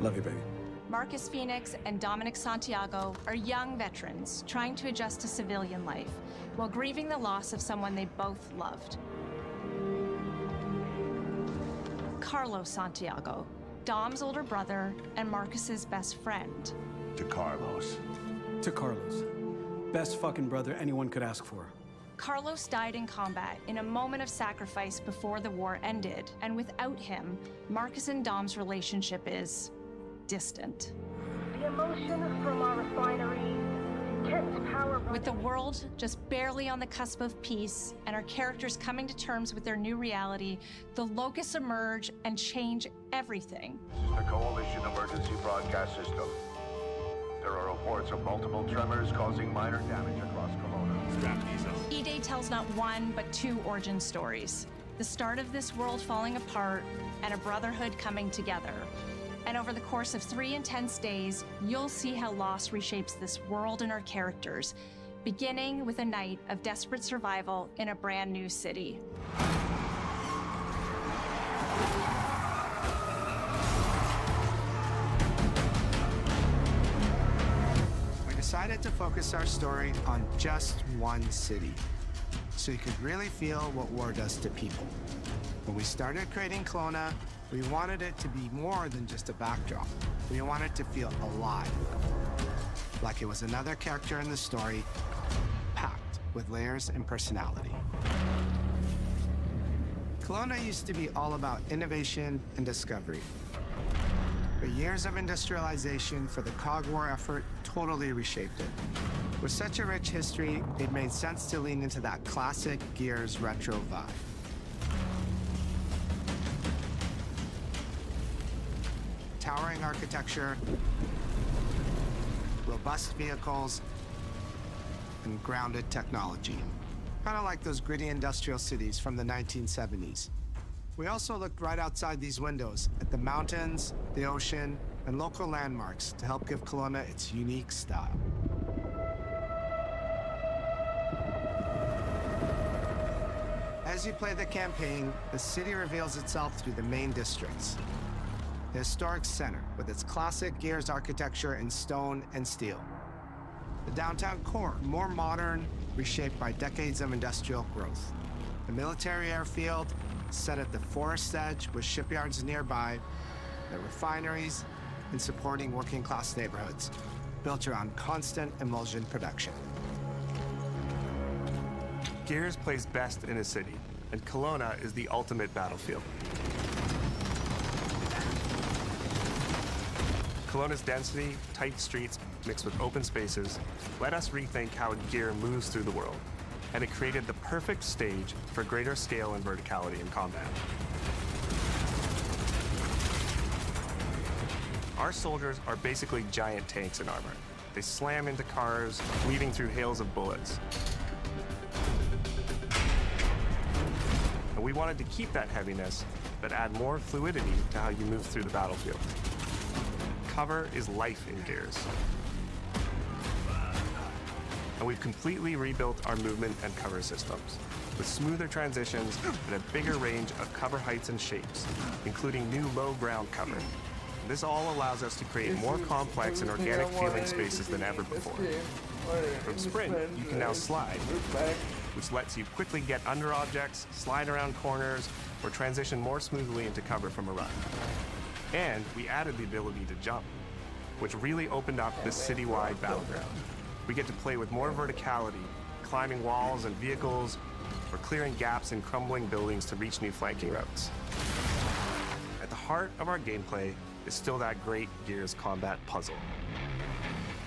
Love you, baby. Marcus Phoenix and Dominic Santiago are young veterans trying to adjust to civilian life while grieving the loss of someone they both loved. Carlos Santiago, Dom's older brother and Marcus's best friend. To Carlos. To Carlos. Best fucking brother anyone could ask for. Carlos died in combat in a moment of sacrifice before the war ended, and without him, Marcus and Dom's relationship is distant. The emotion from our refinery, intense power. With the world just barely on the cusp of peace and our characters coming to terms with their new reality, the Locusts emerge and change everything. The Coalition Emergency Broadcast System. There are reports of multiple tremors causing minor damage across Kelowna. Strap these up. eday tells not one, but two origin stories. The start of this world falling apart and a brotherhood coming together. And over the course of 3 intense days, you'll see how loss reshapes this world and our characters, beginning with a night of desperate survival in a brand new city. We decided to focus our story on just one city, so you could really feel what war does to people. When we started creating Kelowna, We wanted it to be more than just a backdrop. We wanted it to feel alive. Like it was another character in the story, packed with layers and personality. Kelowna used to be all about innovation and discovery. But years of industrialization for the Cog War effort totally reshaped it. With such a rich history, it made sense to lean into that classic Gears retro vibe. Towering architecture, robust vehicles, and grounded technology. Kind of like those gritty industrial cities from the 1970s. We also looked right outside these windows at the mountains, the ocean, and local landmarks to help give Kelowna its unique style. As you play the campaign, the city reveals itself through the main districts. The historic center, with its classic Gears architecture in stone and steel. The downtown core, more modern, reshaped by decades of industrial growth. The military airfield, set at the forest edge with shipyards nearby, the refineries, and supporting working-class neighborhoods, built around constant emulsion production. Gears plays best in a city, and Kelowna is the ultimate battlefield. Kelowna's density, tight streets, mixed with open spaces, let us rethink how Gear moves through the world, and it created the perfect stage for greater scale and verticality in combat. Our soldiers are basically giant tanks in armor. They slam into cars, weaving through hails of bullets. And we wanted to keep that heaviness, but add more fluidity to how you move through the battlefield. Cover is life in Gears. And we've completely rebuilt our movement and cover systems, with smoother transitions and a bigger range of cover heights and shapes, including new low ground cover. This all allows us to create more complex and organic feeling spaces than ever before. From Sprint, you can now slide, which lets you quickly get under objects, slide around corners, or transition more smoothly into cover from a run. And we added the ability to jump, which really opened up this citywide battleground. We get to play with more verticality, climbing walls and vehicles, or clearing gaps in crumbling buildings to reach new flanking routes. At the heart of our gameplay is still that great Gears combat puzzle.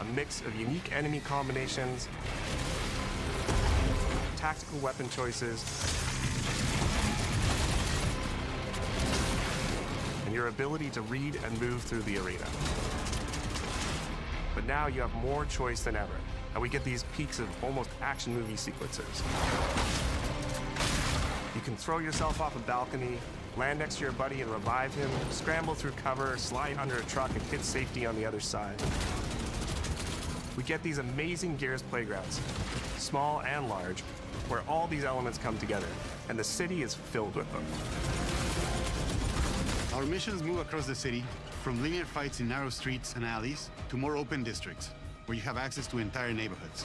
A mix of unique enemy combinations, tactical weapon choices, and your ability to read and move through the arena. But now you have more choice than ever, and we get these peaks of almost action movie sequences. You can throw yourself off a balcony, land next to your buddy and revive him, scramble through cover, slide under a truck, and hit safety on the other side. We get these amazing Gears playgrounds, small and large, where all these elements come together, and the city is filled with them. Our missions move across the city, from linear fights in narrow streets and alleys to more open districts, where you have access to entire neighborhoods.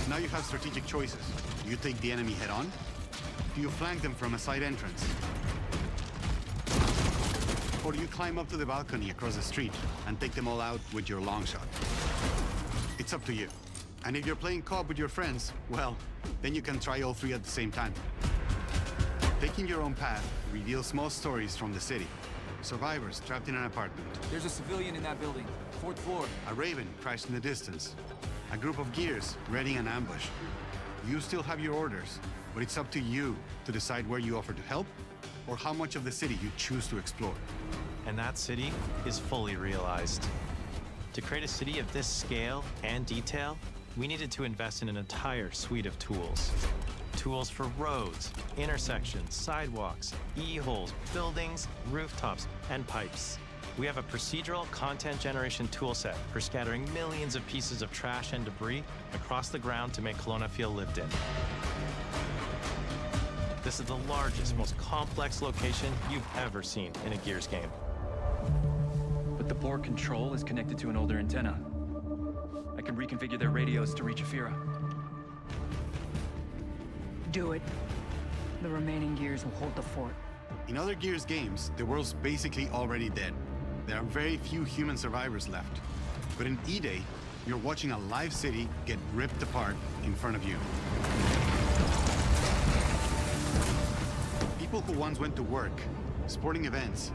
Now you have strategic choices. Do you take the enemy head-on? Do you flank them from a side entrance? Or do you climb up to the balcony across the street and take them all out with your long shot? It's up to you. And if you're playing co-op with your friends, well, then you can try all three at the same time. Taking your own path reveals small stories from the city. Survivors trapped in an apartment. There's a civilian in that building, 4th floor. A Raven crashed in the distance. A group of Gears readying an ambush. You still have your orders, but it's up to you to decide where you offer to help or how much of the city you choose to explore. And that city is fully realized. To create a city of this scale and detail, we needed to invest in an entire suite of tools. Tools for roads, intersections, sidewalks, e-holes, buildings, rooftops, and pipes. We have a procedural content generation toolset for scattering millions of pieces of trash and debris across the ground to make Kelowna feel lived in. This is the largest, most complex location you've ever seen in a Gears game. But the board control is connected to an older antenna. I can reconfigure their radios to reach Afira. Do it. The remaining Gears will hold the fort. In other Gears games, the world's basically already dead. There are very few human survivors left. But in eday, you're watching a live city get ripped apart in front of you. People who once went to work, sporting events,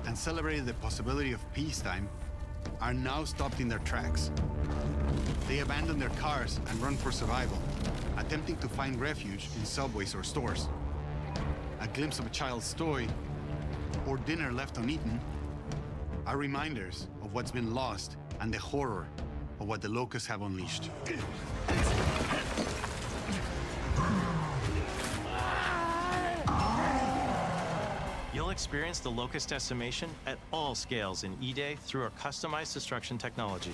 and celebrated the possibility of peacetime are now stopped in their tracks. They abandon their cars and run for survival, attempting to find refuge in subways or stores. A glimpse of a child's toy or dinner left uneaten are reminders of what's been lost and the horror of what the locusts have unleashed. You'll experience the locust decimation at all scales in eday through our customized destruction technology.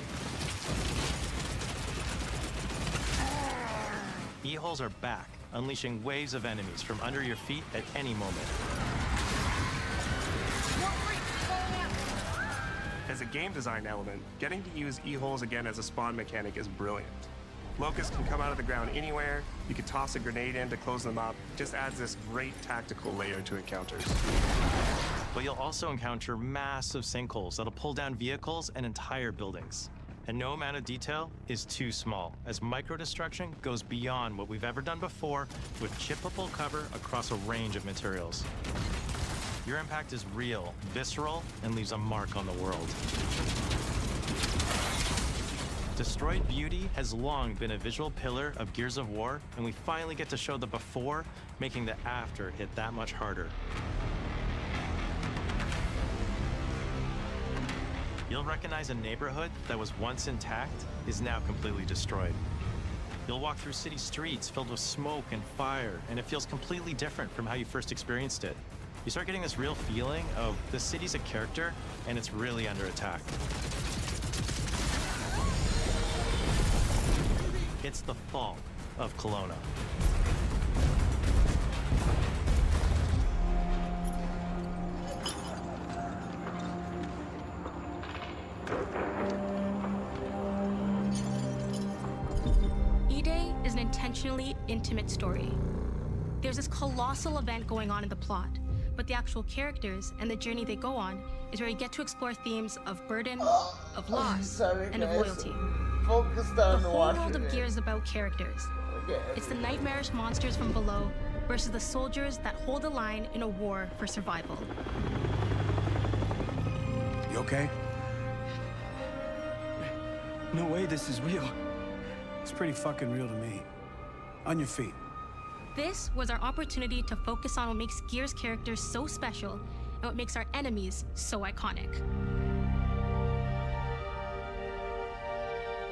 E-holes are back, unleashing waves of enemies from under your feet at any moment. As a game design element, getting to use E-holes again as a spawn mechanic is brilliant. Locusts can come out of the ground anywhere, you could toss a grenade in to close them up, it just adds this great tactical layer to encounters. But you'll also encounter massive sinkholes that'll pull down vehicles and entire buildings. And no amount of detail is too small, as micro-destruction goes beyond what we've ever done before with chippable cover across a range of materials. Your impact is real, visceral, and leaves a mark on the world. Destroyed Beauty has long been a visual pillar of Gears of War, and we finally get to show the before, making the after hit that much harder. You'll recognize a neighborhood that was once intact is now completely destroyed. You'll walk through city streets filled with smoke and fire, and it feels completely different from how you first experienced it. You start getting this real feeling of the city's a character, and it's really under attack. It's the fall of Kelowna. eday is an intentionally intimate story. There's this colossal event going on in the plot, but the actual characters and the journey they go on is where you get to explore themes of burden, of loss, and of loyalty. The whole world of Gears is about characters. It's the nightmarish monsters from below versus the soldiers that hold the line in a war for survival. You okay? No way this is real. It's pretty fucking real to me. On your feet. This was our opportunity to focus on what makes Gears characters so special and what makes our enemies so iconic.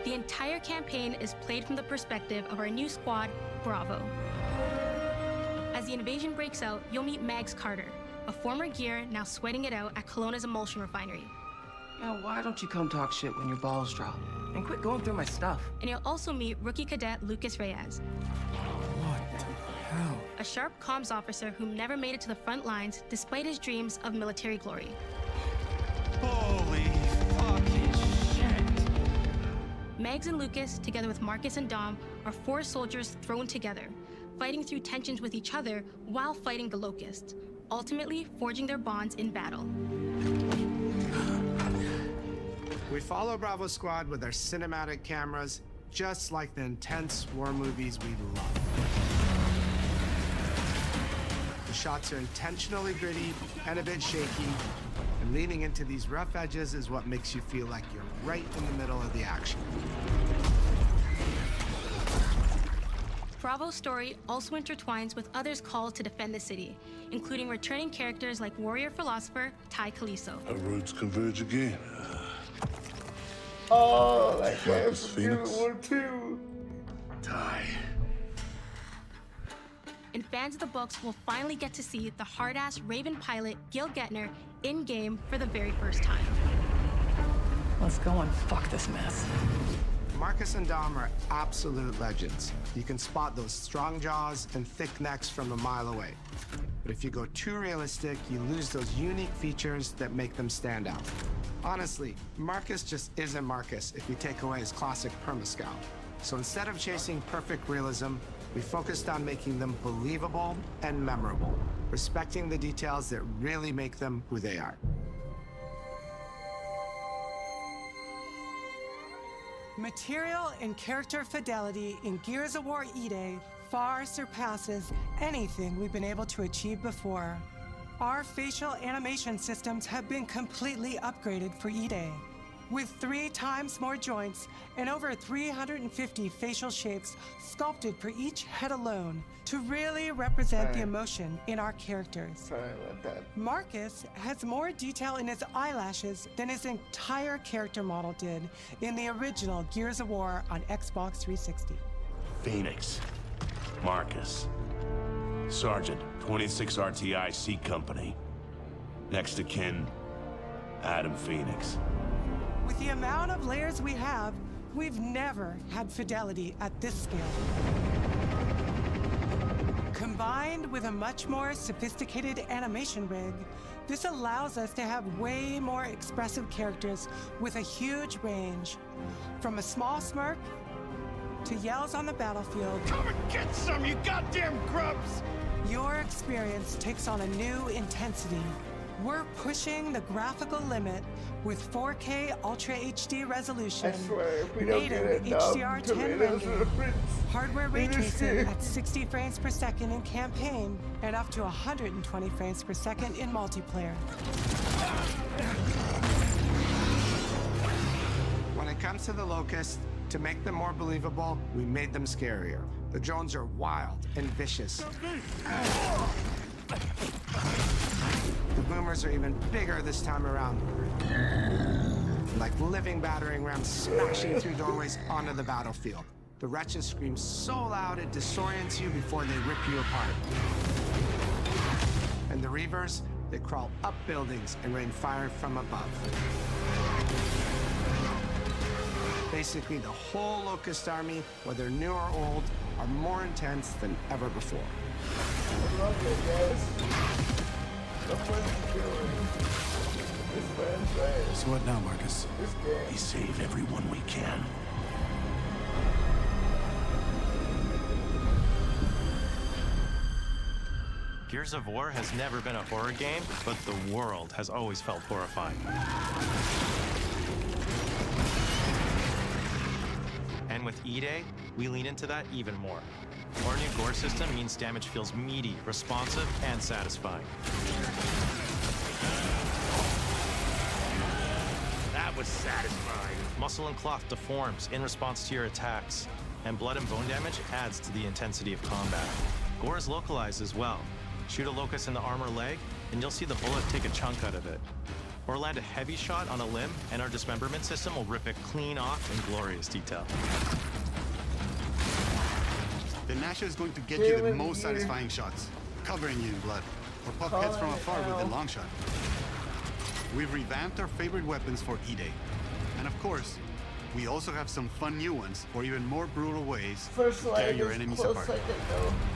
The entire campaign is played from the perspective of our new squad, Bravo. As the invasion breaks out, you'll meet Mags Carter, a former Gear now sweating it out at Kelowna's emulsion refinery. Now, why don't you come talk shit when your balls drop? And quit going through my stuff. And you'll also meet rookie cadet Lucas Reyes. What the hell? A sharp comms officer who never made it to the front lines despite his dreams of military glory. Holy fucking shit. Mags and Lucas, together with Marcus and Dom, are 4 soldiers thrown together, fighting through tensions with each other while fighting the Locusts, ultimately forging their bonds in battle. We follow Bravo Squad with our cinematic cameras, just like the intense war movies we love. The shots are intentionally gritty and a bit shaky, and leaning into these rough edges is what makes you feel like you're right in the middle of the action. Bravo's story also intertwines with others called to defend the city, including returning characters like warrior philosopher Ty Kaliso. Our roads converge again. Oh, that guy Marcus from Gears of War 2. Ty. And fans of the books will finally get to see the hard-ass Raven pilot Gil Gettner in-game for the very first time. Let's go and fuck this mess. Marcus and Dom are absolute legends. You can spot those strong jaws and thick necks from a mile away. But if you go too realistic, you lose those unique features that make them stand out. Honestly, Marcus just isn't Marcus if you take away his classic perma-scout. So instead of chasing perfect realism, we focused on making them believable and memorable. respecting the details that really make them who they are. Material and character fidelity in Gears of War eday far surpasses anything we've been able to achieve before. Our facial animation systems have been completely upgraded for eday, with 3 times more joints and over 350 facial shapes sculpted for each head alone to really represent the emotion in our characters. Marcus has more detail in his eyelashes than his entire character model did in the original Gears of War on Xbox 360. Phoenix. Marcus. Sergeant, 26 RTI C Company. Next to kin, Adam Phoenix. With the amount of layers we have, we've never had fidelity at this scale. Combined with a much more sophisticated animation rig, this allows us to have way more expressive characters with a huge range. From a small smirk to yells on the battlefield. Come and get some, you goddamn grubs! Your experience takes on a new intensity. We're pushing the graphical limit with 4K Ultra HD resolution, native HDR10 rendering, hardware ray tracing at 60 frames per second in campaign, and up to 120 frames per second in multiplayer. When it comes to the Locust, to make them more believable, we made them scarier. The drones are wild and vicious. The boomers are even bigger this time around. Like living battering rams smashing through doorways onto the battlefield. The wretches scream so loud it disorients you before they rip you apart. And the Reavers, they crawl up buildings and rain fire from above. Basically, the whole Locust army, whether new or old, are more intense than ever before. I love it, guys. So what now, Marcus? We save everyone we can. Gears of War has never been a horror game, but the world has always felt horrifying. And with eday, we lean into that even more. Our new gore system means damage feels meaty, responsive, and satisfying. That was satisfying. Muscle and cloth deforms in response to your attacks, and blood and bone damage adds to the intensity of combat. Gore is localized as well. Shoot a locust in the arm or leg, and you'll see the bullet take a chunk out of it. Or land a heavy shot on a limb, and our dismemberment system will rip it clean off in glorious detail. The Nasher is going to get you the most satisfying shots, covering you in blood, or pop heads from afar with the long shot. We've revamped our favorite weapons for eday. And of course, we also have some fun new ones for even more brutal ways to tear your enemies apart.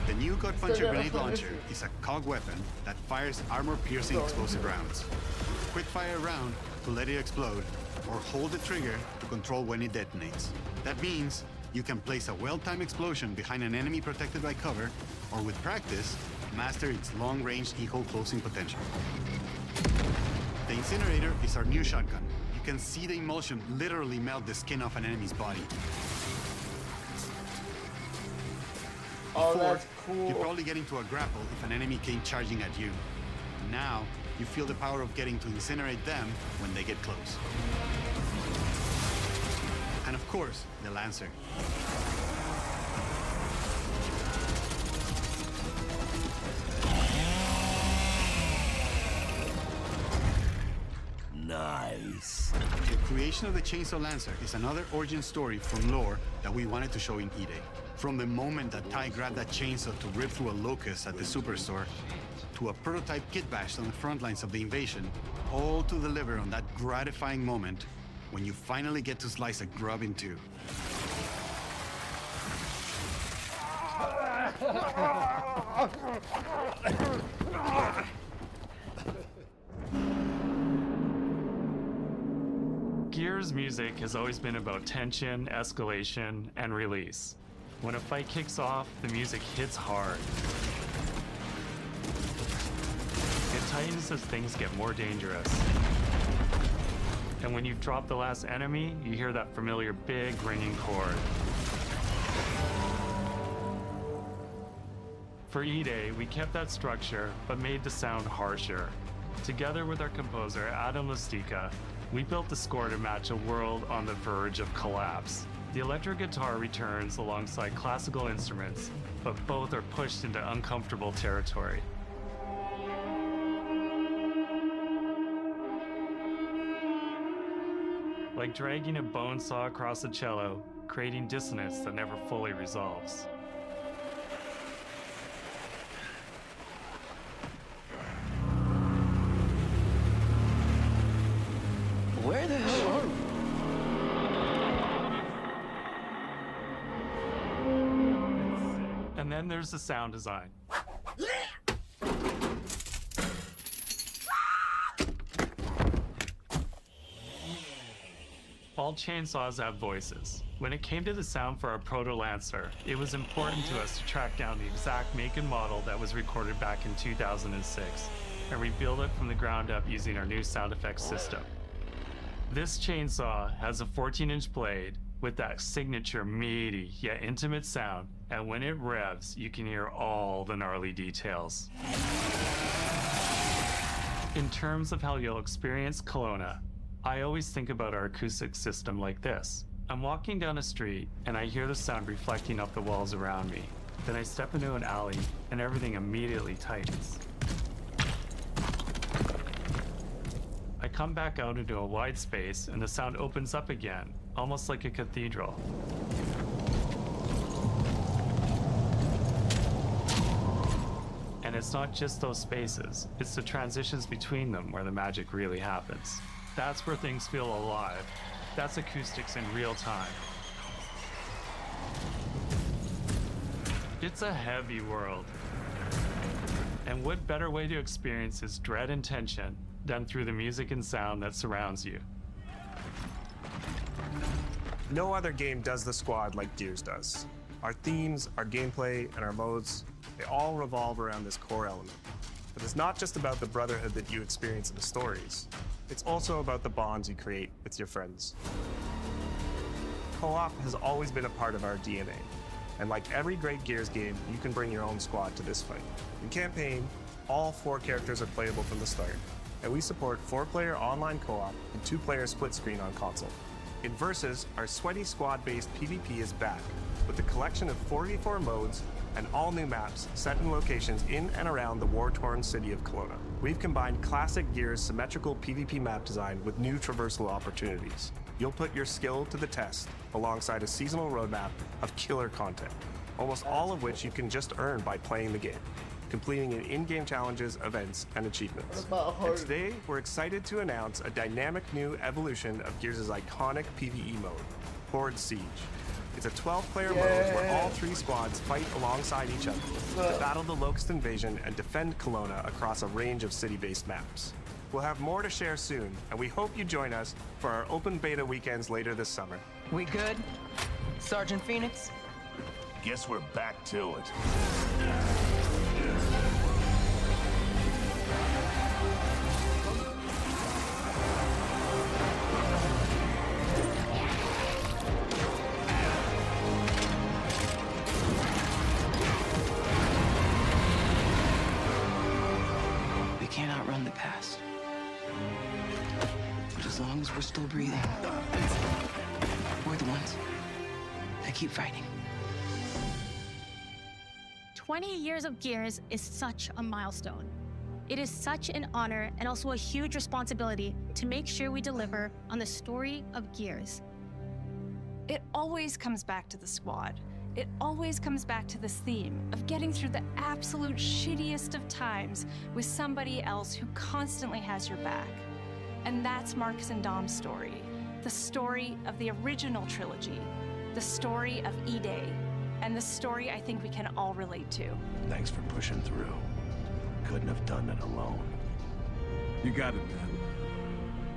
The new Gut Puncher grenade launcher is a COG weapon that fires armor-piercing explosive rounds. Quick fire a round to let it explode, or hold the trigger to control when it detonates. That means you can place a well-timed explosion behind an enemy protected by cover, or with practice, master its long-range eco closing potential. The Incinerator is our new shotgun. You can see the emulsion literally melt the skin off an enemy's body. Oh, Before, that's cool. you'd probably get into a grapple if an enemy came charging at you. Now, you feel the power of getting to incinerate them when they get close. And of course, the Lancer. Nice. The creation of the Chainsaw Lancer is another origin story from lore that we wanted to show in eday. From the moment that Ty grabbed that chainsaw to rip through a locust at the superstore, to a prototype kit bashed on the front lines of the invasion, all to deliver on that gratifying moment when you finally get to slice a grub in two. Gears music has always been about tension, escalation, and release. When a fight kicks off, the music hits hard. tightens as things get more dangerous. And when you've dropped the last enemy, you hear that familiar big ringing chord. For eday, we kept that structure, but made the sound harsher. Together with our composer, Adam Lastica, we built the score to match a world on the verge of collapse. The electric guitar returns alongside classical instruments, but both are pushed into uncomfortable territory. Like dragging a bone saw across a cello, creating dissonance that never fully resolves. Where the hell are we? And then there's the sound design. All chainsaws have voices. When it came to the sound for our Proto Lancer, it was important to us to track down the exact make and model that was recorded back in 2006 and rebuild it from the ground up using our new sound effects system. This chainsaw has a 14-inch blade with that signature meaty yet intimate sound, and when it revs, you can hear all the gnarly details. In terms of how you'll experience Kelowna, I always think about our acoustic system like this. I'm walking down a street and I hear the sound reflecting off the walls around me. Then I step into an alley and everything immediately tightens. I come back out into a wide space and the sound opens up again, almost like a cathedral. And it's not just those spaces, it's the transitions between them where the magic really happens. That's where things feel alive. That's acoustics in real time. It's a heavy world. And what better way to experience its dread and tension than through the music and sound that surrounds you? No other game does the squad like Gears does. Our themes, our gameplay, and our modes, they all revolve around this core element. But it's not just about the brotherhood that you experience in the stories. It's also about the bonds you create with your friends. Co-op has always been a part of our DNA. And like every great Gears game, you can bring your own squad to this fight. In campaign, all 4 characters are playable from the start, and we support 4-player online co-op and 2-player split screen on console. In Versus, our sweaty squad-based PvP is back, with a collection of 4v4 modes and all new maps set in locations in and around the war-torn city of Kelowna. We've combined classic Gears' symmetrical PvP map design with new traversal opportunities. You'll put your skill to the test alongside a seasonal roadmap of killer content, almost all of which you can just earn by playing the game, completing in-game challenges, events, and achievements. And today, we're excited to announce a dynamic new evolution of Gears' iconic PvE mode, Horde Siege. It's a 12-player mode where all 3 squads fight alongside each other to battle the Locust Invasion and defend Kelowna across a range of city-based maps. We'll have more to share soon, and we hope you join us for our open beta weekends later this summer. We good? Sergeant Phoenix? Guess we're back to it. We can't outrun the past. But as long as we're still breathing, we're the ones that keep fighting. 20 years of Gears is such a milestone. It is such an honor and also a huge responsibility to make sure we deliver on the story of Gears. It always comes back to the squad. It always comes back to this theme of getting through the absolute shittiest of times with somebody else who constantly has your back. And that's Marcus and Dom's story. The story of the original trilogy. The story of eday. And the story I think we can all relate to. Thanks for pushing through. Couldn't have done it alone. You got it, man.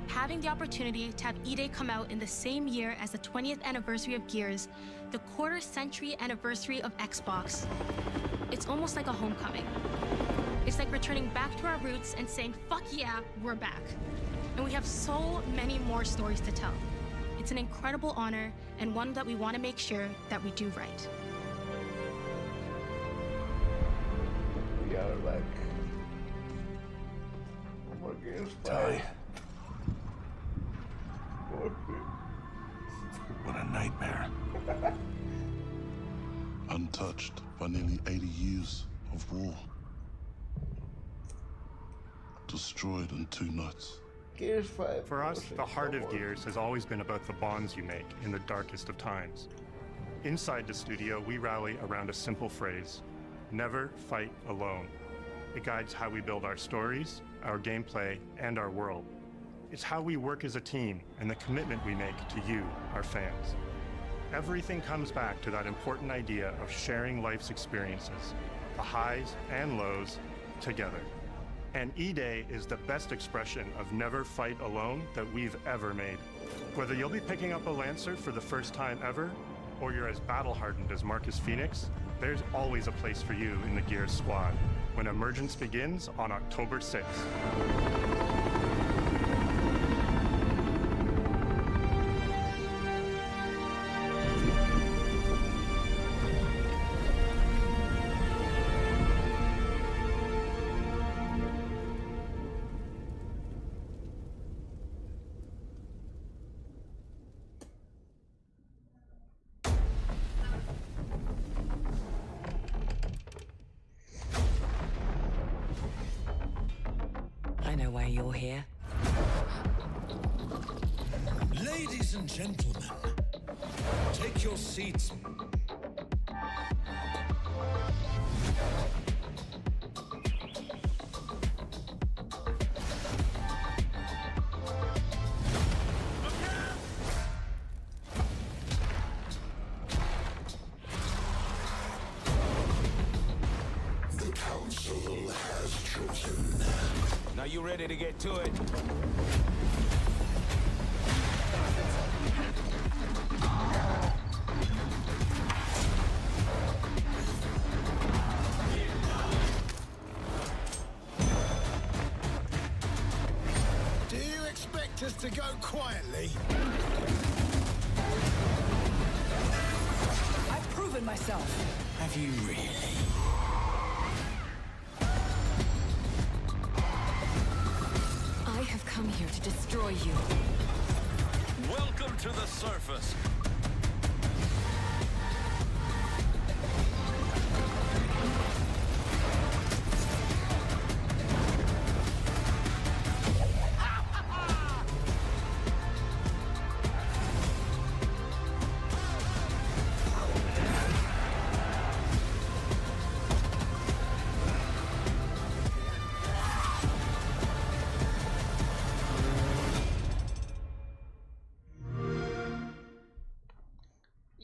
Having the opportunity to have eday come out in the same year as the 20th anniversary of Gears, the quarter-century anniversary of Xbox, it's almost like a homecoming. It's like returning back to our roots and saying, fuck yeah, we're back. And we have so many more stories to tell. It's an incredible honor and one that we want to make sure that we do right. We are back. More games Ty. What a nightmare. Untouched by nearly 80 years of war. Destroyed in 2 nights. Gears 5. For us, the heart of Gears has always been about the bonds you make in the darkest of times. Inside the studio, we rally around a simple phrase: never fight alone. It guides how we build our stories, our gameplay, and our world. It's how we work as a team and the commitment we make to you, our fans. Everything comes back to that important idea of sharing life's experiences, the highs and lows, together. And eday is the best expression of never fight alone that we've ever made. Whether you'll be picking up a Lancer for the first time ever, or you're as battle-hardened as Marcus Phoenix, there's always a place for you in the Gears squad when Emergence begins on October 6th. I know why you're here. Ladies and gentlemen, take your seats. The council has chosen. Now you ready to get to it? Do you expect us to go quietly? I've proven myself. Have you really? I have come here to destroy you. Welcome to the surface.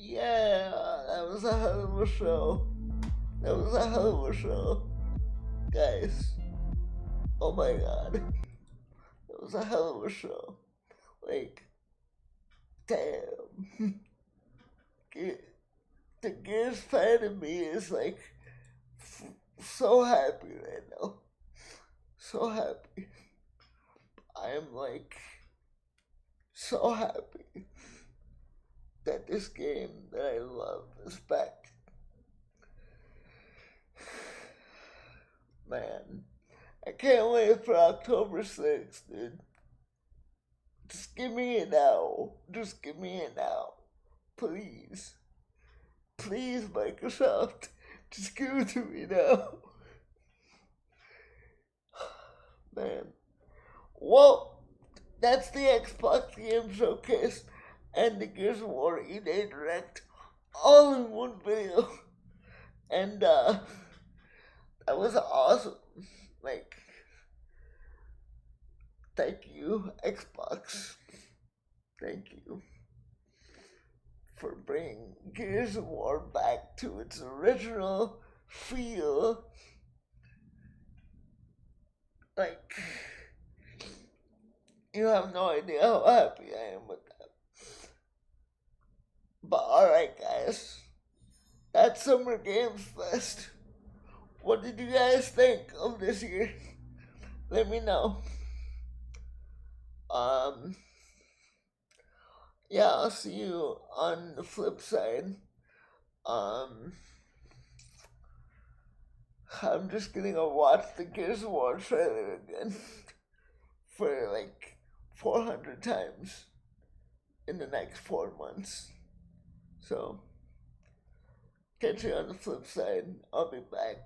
Yeah, that was a hell of a show. That was a hell of a show. Guys, oh my god. That was a hell of a show. Like, damn. The Gears fan of me is like so happy right now. So happy. I am like so happy that this game that I love is back. Man, I can't wait for October 6th, dude. Just give me it now. Just give me it now. Please. Please, Microsoft. Just give it to me now. Man. Well, that's the Xbox Game Showcase and the Gears of War eday Direct all in one video. And that was awesome. Like, thank you, Xbox. Thank you for bringing Gears of War back to its original feel. Like, you have no idea how happy I am with that. But alright, guys, that's Summer Games Fest. what did you guys think of this year? Let me know. Yeah, I'll see you on the flip side. I'm just gonna watch the Gears of War trailer again for like 400 times in the next 4 months. So, catch you on the flip side. I'll be back.